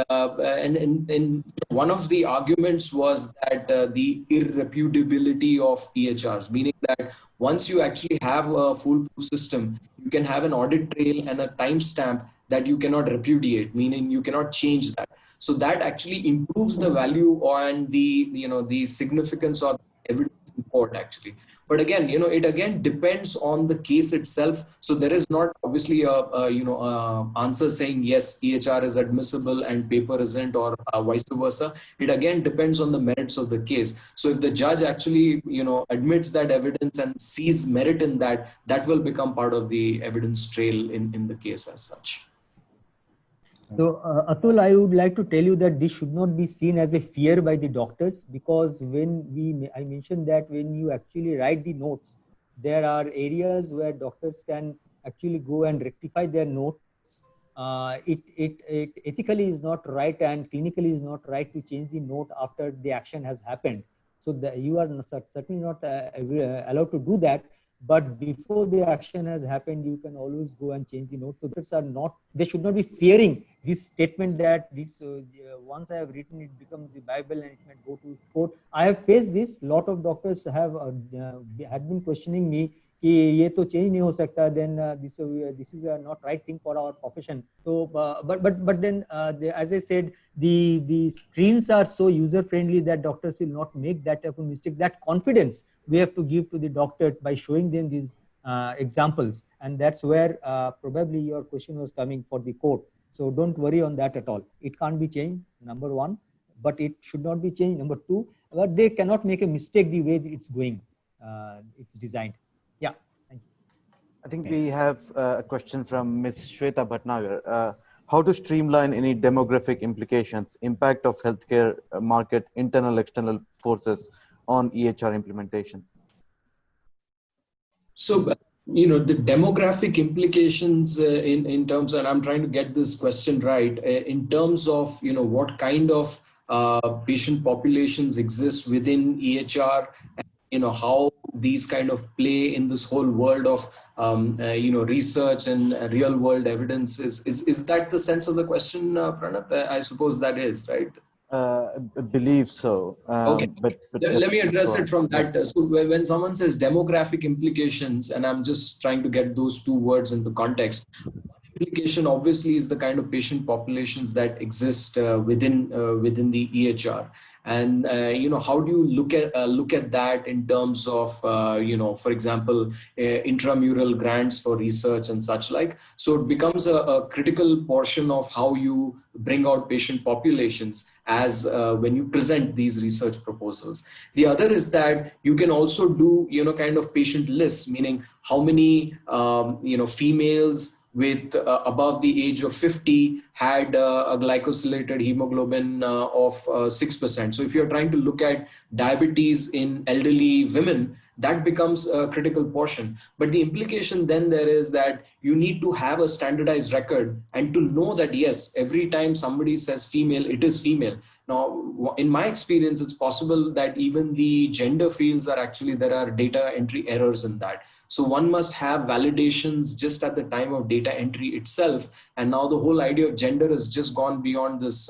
S2: one of the arguments was that the irreputability of EHRs, meaning that once you actually have a foolproof system, you can have an audit trail and a timestamp that you cannot repudiate, meaning you cannot change that. So that actually improves the value and the significance of evidence in court actually. But again, it again depends on the case itself. So there is not obviously a answer saying yes, EHR is admissible and paper isn't, or vice versa. It again depends on the merits of the case. So if the judge actually, admits that evidence and sees merit in that, that will become part of the evidence trail in the case as such.
S3: So, Atul, I would like to tell you that this should not be seen as a fear by the doctors, because I mentioned that when you actually write the notes, there are areas where doctors can actually go and rectify their notes. It ethically is not right and clinically is not right to change the note after the action has happened. So you are certainly not allowed to do that. But before the action has happened, you can always go and change the note. So doctors are not, they should not be fearing this statement that this once I have written, it becomes the Bible and it might go to court. I have faced this. Lot of doctors have had been questioning me कि ये तो change नहीं हो सकता, then this is not right thing for our profession. So but then as I said, the screens are so user friendly that doctors will not make that type of mistake. That confidence we have to give to the doctor by showing them these examples, and that's where probably your question was coming for the court. So don't worry on that at all. It can't be changed, number one, but it should not be changed, number two, but they cannot make a mistake the way it's going, it's designed. Yeah, thank you.
S1: I think we have a question from Ms. Shweta Bhatnagar. How to streamline any demographic implications, impact of healthcare market, internal, external forces on EHR implementation?
S2: So, the demographic implications in terms, and I'm trying to get this question right, in terms of, what kind of patient populations exist within EHR, and, how these kind of play in this whole world of, research and real world evidence. Is that the sense of the question, Pranath? I suppose that is, right?
S1: I believe so.
S2: Okay.
S1: But
S2: Let me address it from
S1: yeah.
S2: that. So when someone says demographic implications, and I'm just trying to get those two words into context, implication obviously is the kind of patient populations that exist within the EHR, and how do you look at that in terms of for example intramural grants for research and such like. So it becomes a critical portion of how you bring out patient populations as when you present these research proposals. The other is that you can also do kind of patient lists, meaning how many females with above the age of 50 had a glycosylated hemoglobin of 6%. So if you're trying to look at diabetes in elderly women, that becomes a critical portion. But the implication then there is that you need to have a standardized record and to know that, yes, every time somebody says female, it is female. Now, in my experience, it's possible that even the gender fields are actually, there are data entry errors in that. So one must have validations just at the time of data entry itself. And now the whole idea of gender has just gone beyond this,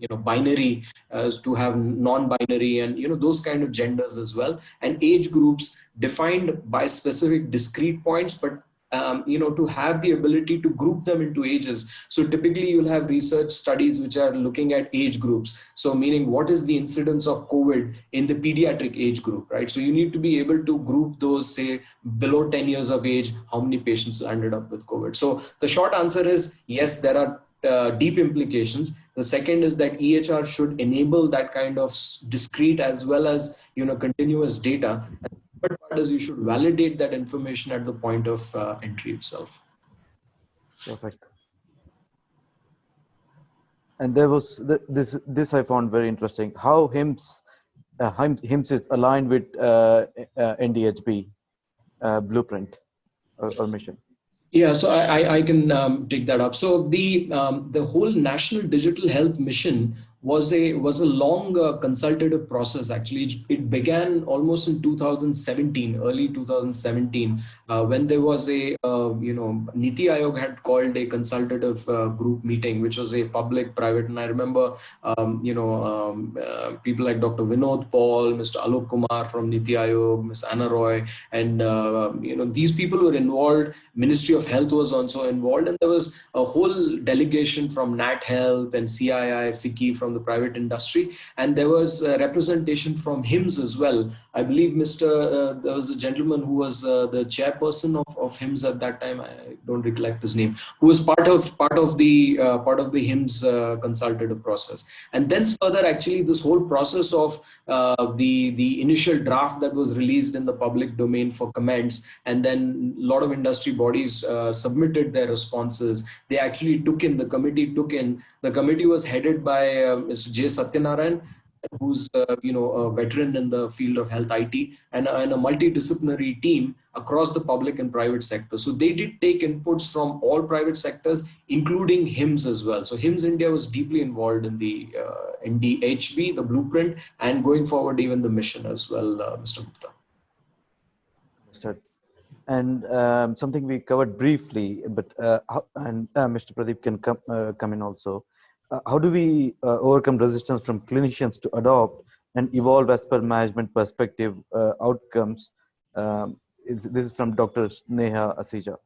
S2: binary as to have non-binary and, those kind of genders as well. And age groups defined by specific discrete points, but to have the ability to group them into ages. So typically you'll have research studies which are looking at age groups. So meaning what is the incidence of COVID in the pediatric age group, right? So you need to be able to group those, say, below 10 years of age, how many patients ended up with COVID. So the short answer is yes, there are deep implications. The second is that EHR should enable that kind of discrete as well as, continuous data. Third part is you should validate that information at the point of entry itself.
S1: Perfect. And there was this I found very interesting. How HIMSS is aligned with NDHB blueprint or mission.
S2: Yeah, so I can take that up. So the whole National Digital Health Mission was a long consultative process. Actually, it began almost in 2017, early 2017, when there was a Niti Aayog had called a consultative group meeting, which was a public-private, and I remember people like Dr. Vinod Paul, Mr. Alok Kumar from Niti Aayog, Ms. Anna Roy, and these people were involved. Ministry of Health was also involved, and there was a whole delegation from Nat Health and CII, FICCI from the private industry, and there was representation from HIMSS as well, I believe there was a gentleman who was the chairperson of HIMSS at that time. I don't recollect his name. Who was part of the HIMSS consultative process. And then further, actually, this whole process of the initial draft that was released in the public domain for comments, and then a lot of industry bodies submitted their responses. They actually the committee was headed by Mr. J. Satyanarayan, who's a veteran in the field of health IT, and a multidisciplinary team across the public and private sector. So they did take inputs from all private sectors, including HIMSS as well. So HIMSS India was deeply involved in the HB, the blueprint, and going forward even the mission as well, Mr. Gupta.
S1: Understood. And something we covered briefly, but Mr. Pradeep can come in also. How do we overcome resistance from clinicians to adopt and evolve as per management perspective outcomes? This is from Dr. Sneha Asija.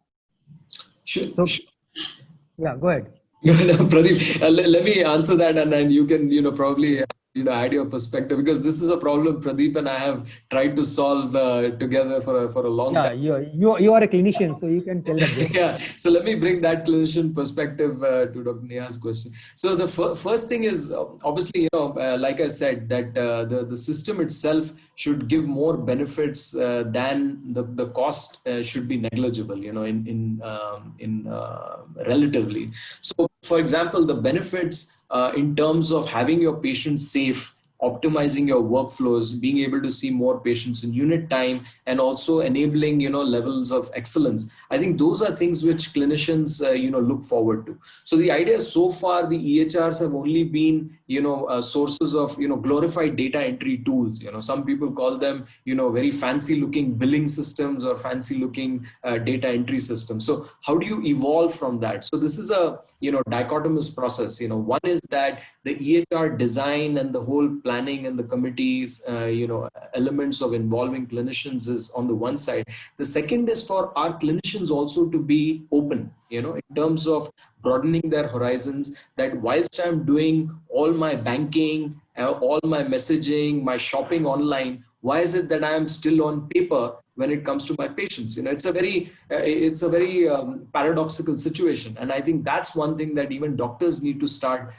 S3: Yeah, go ahead.
S2: Pradeep, let me answer that, and then you can, probably, add your perspective, because this is a problem Pradeep and I have tried to solve together for a long time.
S3: Yeah, you are a clinician, so you can tell that better.
S2: Yeah, so let me bring that clinician perspective to Dr. Neha's question. So the first thing is, obviously, like I said, that the system itself should give more benefits than the cost should be negligible, in relatively. So, for example, the benefits in terms of having your patients safe, optimizing your workflows, being able to see more patients in unit time, and also enabling, levels of excellence. I think those are things which clinicians, look forward to. So the idea is, so far, the EHRs have only been, sources of, glorified data entry tools. Some people call them, very fancy looking billing systems or fancy looking data entry systems. So how do you evolve from that? So this is a, dichotomous process. One is that the EHR design and the whole planning and the committees, elements of involving clinicians is on the one side. The second is for our clinicians also to be open, in terms of broadening their horizons, that whilst I'm doing all my banking, all my messaging, my shopping online, why is it that I am still on paper when it comes to my patients? It's a very paradoxical situation, and I think that's one thing that even doctors need to start,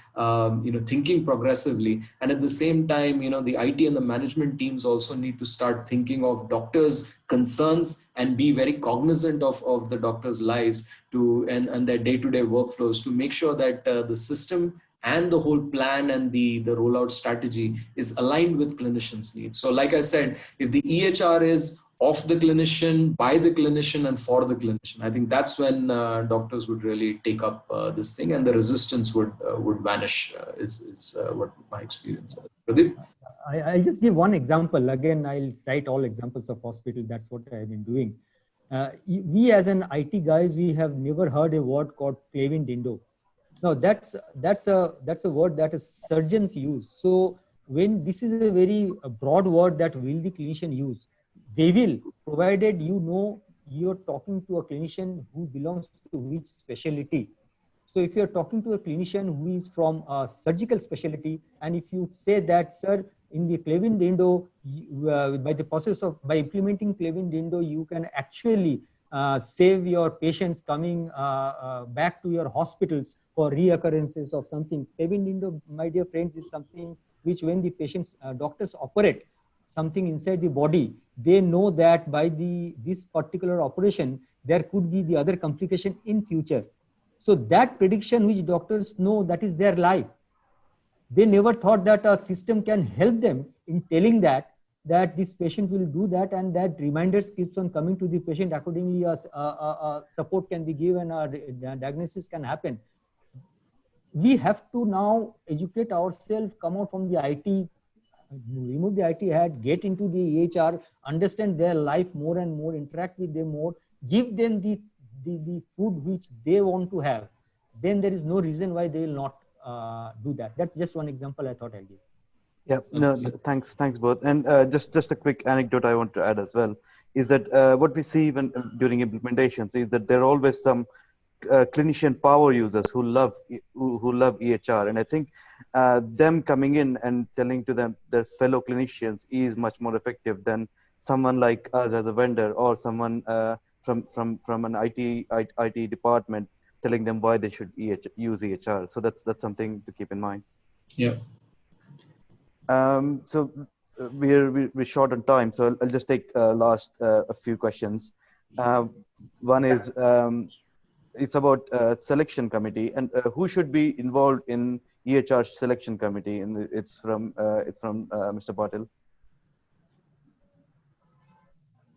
S2: thinking progressively. And at the same time, the IT and the management teams also need to start thinking of doctors' concerns and be very cognizant of the doctors' lives and their day-to-day workflows, to make sure that the system and the whole plan and the rollout strategy is aligned with clinicians' needs. So like I said, if the EHR is of the clinician, by the clinician, and for the clinician, I think that's when doctors would really take up this thing, and the resistance would vanish, is what my experience is. Pradeep?
S3: I'll just give one example. Again, I'll cite all examples of hospital. That's what I've been doing. We as an IT guys, we have never heard a word called Clavin Dindo. Now that's a word that is surgeons use. So when this is a very broad word that will the clinician use, they will, provided you're talking to a clinician who belongs to which specialty. So if you're talking to a clinician who is from a surgical specialty, and if you say that, sir, in the Clavin Dindo, by implementing Clavin Dindo, you can actually save your patients coming back to your hospitals for reoccurrences of something. Clavin Dindo, my dear friends, is something which, when the patients, doctors operate something inside the body, they know that by this particular operation, there could be the other complication in future. So that prediction which doctors know, that is their life. They never thought that a system can help them in telling that this patient will do that, and that reminders keeps on coming to the patient. Accordingly, support can be given, diagnosis can happen. We have to now educate ourselves, come out from the IT, remove the IT hat, get into the EHR, understand their life more and more, interact with them more, give them the food which they want to have. Then there is no reason why they will not do that. That's just one example I thought I'll give.
S1: Yeah, no, thanks both. And just a quick anecdote I want to add as well is that what we see when during implementations is that there are always some clinician power users who love EHR, and I think them coming in and telling to them their fellow clinicians is much more effective than someone like us as a vendor or someone from an IT department telling them why they should use EHR. So that's something to keep in mind.
S2: Yeah.
S1: So we're short on time, so I'll just take last a few questions. One is it's about selection committee and who should be involved in EHR selection committee, and it's from Mr. Patil.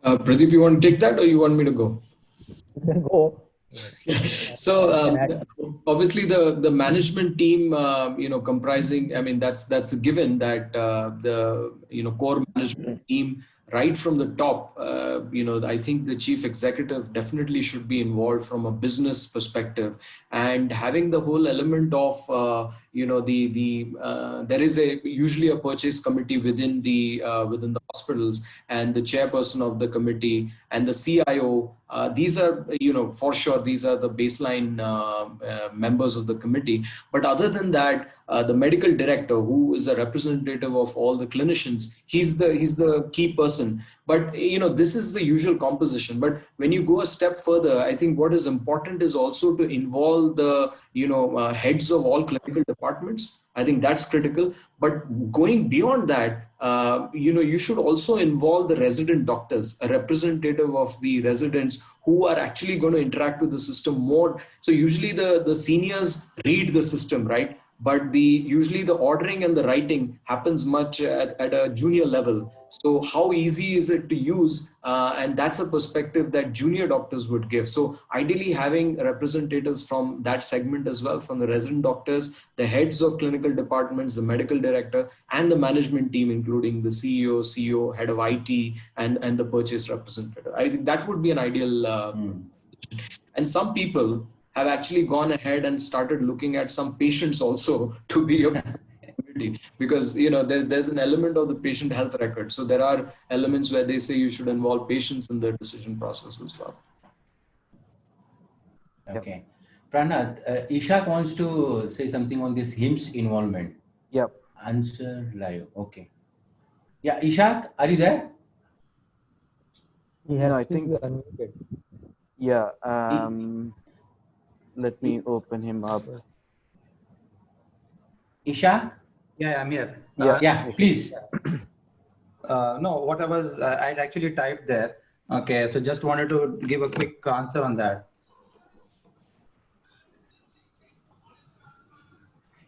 S2: Pradeep, you want to take that or you want me to go?
S3: You can go.
S2: So obviously the management team, comprising, I mean, that's a given that the core management team right from the top, I think the chief executive definitely should be involved from a business perspective, and having the whole element of there is usually a purchase committee within the hospitals, and the chairperson of the committee and the CIO. These are, for sure, these are the baseline members of the committee. But other than that, the medical director, who is a representative of all the clinicians, he's the key person. But this is the usual composition. But when you go a step further, I think what is important is also to involve the heads of all clinical departments. I think that's critical. But going beyond that, you should also involve the resident doctors, a representative of the residents who are actually going to interact with the system more. So usually the seniors read the system, right? But usually the ordering and the writing happens much at a junior level. So how easy is it to use? And that's a perspective that junior doctors would give. So ideally having representatives from that segment as well, from the resident doctors, the heads of clinical departments, the medical director, and the management team, including the CEO, CO, head of IT, and the purchase representative. I think that would be an ideal. And some people have actually gone ahead and started looking at some patients also to be a committee, because there's an element of the patient health record. So there are elements where they say you should involve patients in the decision process as well.
S4: Okay. Pranath, Ishak wants to say something on this HIMSS involvement.
S1: Yeah.
S4: Answer live. Okay. Yeah, Ishak, are you there?
S3: He has
S1: No, I
S3: to be
S1: think,
S3: unmuted.
S1: yeah. Let me open him up.
S4: Ishak?
S5: Yeah, I'm here.
S1: Yeah.
S4: Yeah, please.
S5: No, what I was, I'd actually typed there. Okay, so just wanted to give a quick answer on that.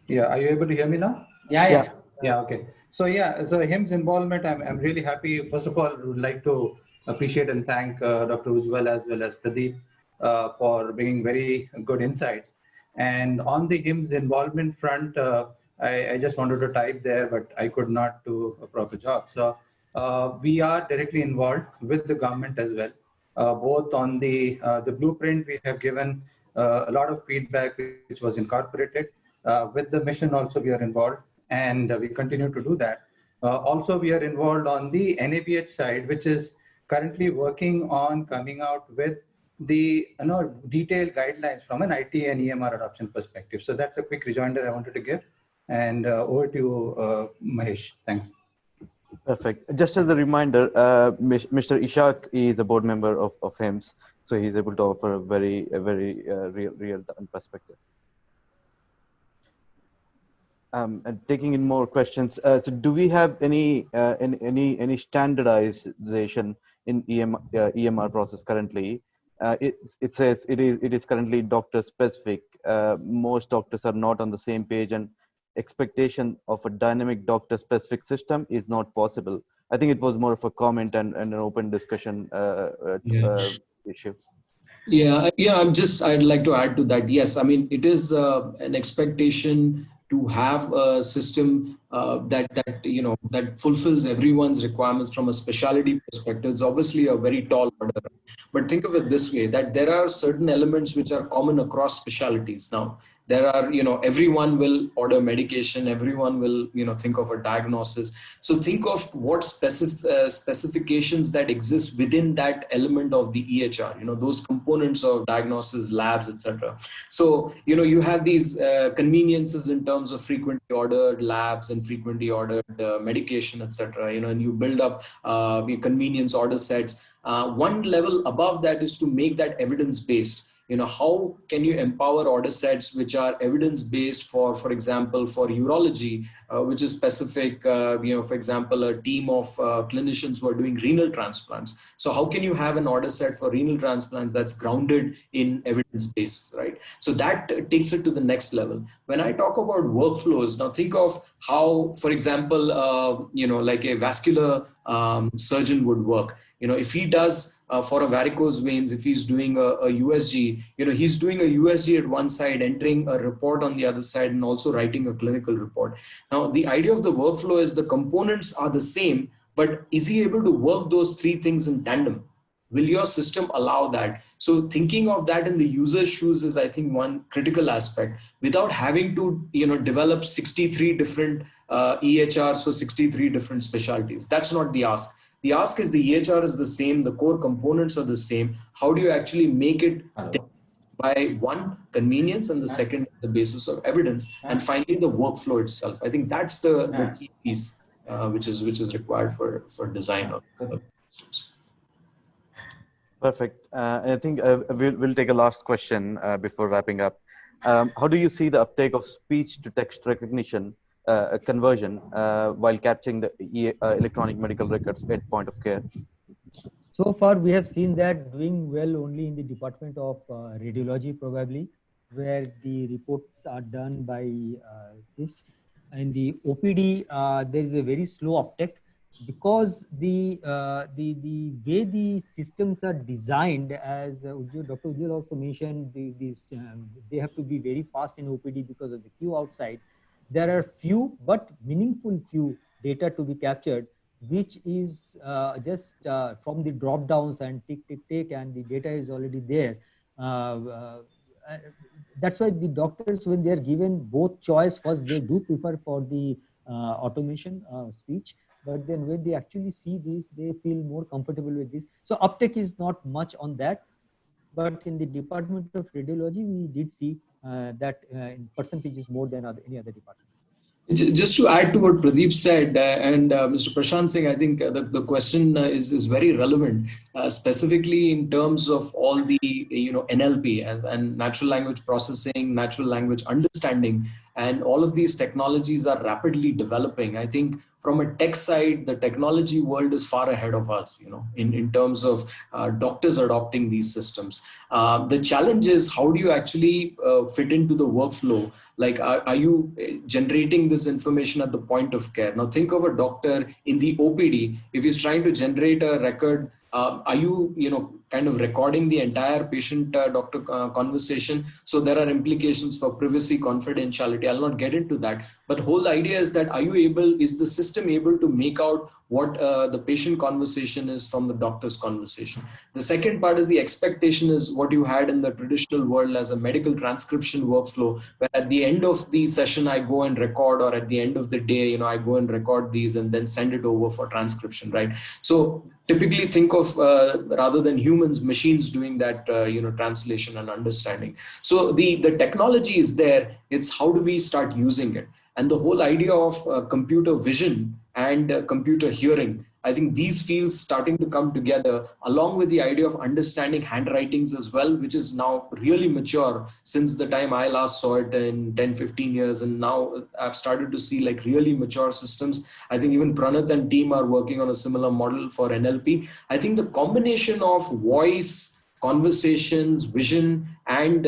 S5: Yeah, are you able to hear me now?
S4: Yeah.
S5: Yeah, okay. So yeah, so HIMSS involvement, I'm really happy. First of all, would like to appreciate and thank Dr. Ujjwal as well as Pradeep for bringing very good insights. And on the HIMSS involvement front, I just wanted to type there, but I could not do a proper job. So we are directly involved with the government as well, both on the blueprint. We have given a lot of feedback which was incorporated. With the mission also we are involved, and we continue to do that. Also, we are involved on the NABH side, which is currently working on coming out with the detailed guidelines from an IT and EMR adoption perspective. So that's a quick rejoinder I wanted to give. And over to you, Mahesh. Thanks.
S1: Perfect. Just as a reminder, Mr. Ishak is a board member of HIMSS, so he's able to offer a very real perspective. And taking in more questions. So, do we have any standardization in EMR process currently? It says it is currently doctor specific. Most doctors are not on the same page, and expectation of a dynamic doctor specific system is not possible. I think it was more of a comment and an open discussion issue.
S2: Yeah. I'd like to add to that. Yes, I mean, it is an expectation to have a system that fulfills everyone's requirements from a specialty perspective. It's obviously a very tall order. But think of it this way, that there are certain elements which are common across specialties. Now, there are, everyone will order medication, everyone will, think of a diagnosis. So think of what specifications that exist within that element of the EHR, those components of diagnosis, labs, etc. So, you have these conveniences in terms of frequently ordered labs and frequently ordered medication, etc. And you build up your convenience order sets. One level above that is to make that evidence-based. How can you empower order sets which are evidence-based for example, for urology, which is specific, for example, a team of clinicians who are doing renal transplants. So how can you have an order set for renal transplants that's grounded in evidence-based, right? So that takes it to the next level. When I talk about workflows, now think of how, for example, like a vascular surgeon would work. If he does for a varicose veins, if he's doing a USG, he's doing a USG at one side, entering a report on the other side, and also writing a clinical report. Now, the idea of the workflow is the components are the same, but is he able to work those three things in tandem? Will your system allow that? So thinking of that in the user's shoes is, I think, one critical aspect, without having to, develop 63 different EHRs for 63 different specialties. That's not the ask. The ask is the EHR is the same, the core components are the same. How do you actually make it by one, convenience, and the second, the basis of evidence, and finally the workflow itself? I think that's the key piece which is required for design of systems.
S1: Perfect. I think we'll take a last question before wrapping up. How do you see the uptake of speech to text recognition conversion while capturing the electronic medical records at point of care?
S3: So far, we have seen that doing well only in the department of radiology, probably, where the reports are done by this. In the OPD, there is a very slow uptake, because the way the systems are designed, as Dr. Ujjwal also mentioned, they have to be very fast in OPD because of the queue outside. There are few but meaningful few data to be captured, which is just from the drop downs and tick, and the data is already there. That's why the doctors, when they are given both choice, first they do prefer for the automation speech, but then when they actually see this, they feel more comfortable with this. So uptake is not much on that, but in the department of radiology, we did see that in percentages more than any other department.
S2: Just to add to what Pradeep said, and Mr. Prashant Singh, I think the question is very relevant, specifically in terms of all the NLP and natural language processing, natural language understanding, and all of these technologies are rapidly developing. I think from a tech side, the technology world is far ahead of us, in terms of doctors adopting these systems. The challenge is, how do you actually fit into the workflow? Like, are you generating this information at the point of care? Now think of a doctor in the OPD. If he's trying to generate a record, are you, kind of recording the entire patient-doctor conversation? So there are implications for privacy, confidentiality. I'll not get into that. But the whole idea is that, is the system able to make out what the patient conversation is from the doctor's conversation? The second part is the expectation is what you had in the traditional world as a medical transcription workflow, where at the end of the session, I go and record, or at the end of the day, I go and record these and then send it over for transcription, right? So typically think of, rather than humans, machines doing that, translation and understanding. So the technology is there. It's how do we start using it? And the whole idea of computer vision and computer hearing, I think these fields starting to come together, along with the idea of understanding handwritings as well, which is now really mature since the time I last saw it in 10, 15 years. And now I've started to see like really mature systems. I think even Pranath and team are working on a similar model for NLP. I think the combination of voice, conversations, vision, and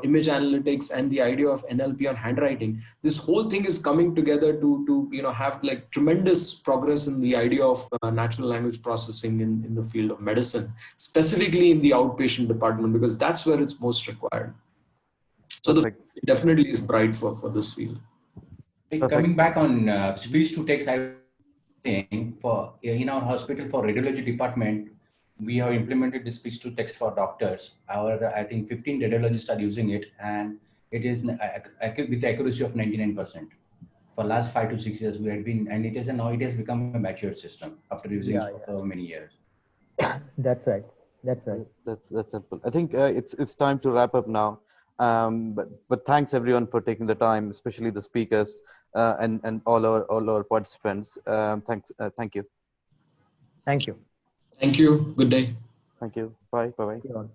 S2: image analytics, and the idea of NLP on handwriting, this whole thing is coming together to have like tremendous progress in the idea of natural language processing in the field of medicine, specifically in the outpatient department, because that's where it's most required. So it definitely is bright for this field.
S4: Coming
S1: Perfect.
S4: back on speech to text, I think for in our hospital for radiology department, we have implemented the speech to text for doctors. Our I think 15 radiologists are using it, and it is with the accuracy of 99%. For last 5 to 6 years, we had been, and it is now it has become a mature system after using it
S3: Yeah,
S4: for so many years.
S3: that's right. That's right.
S1: That's helpful. I think it's time to wrap up now. But thanks everyone for taking the time, especially the speakers and all our participants. Thank you.
S3: Thank you.
S2: Thank you. Good day.
S1: Thank you. Bye. Bye. Bye.
S3: See you all.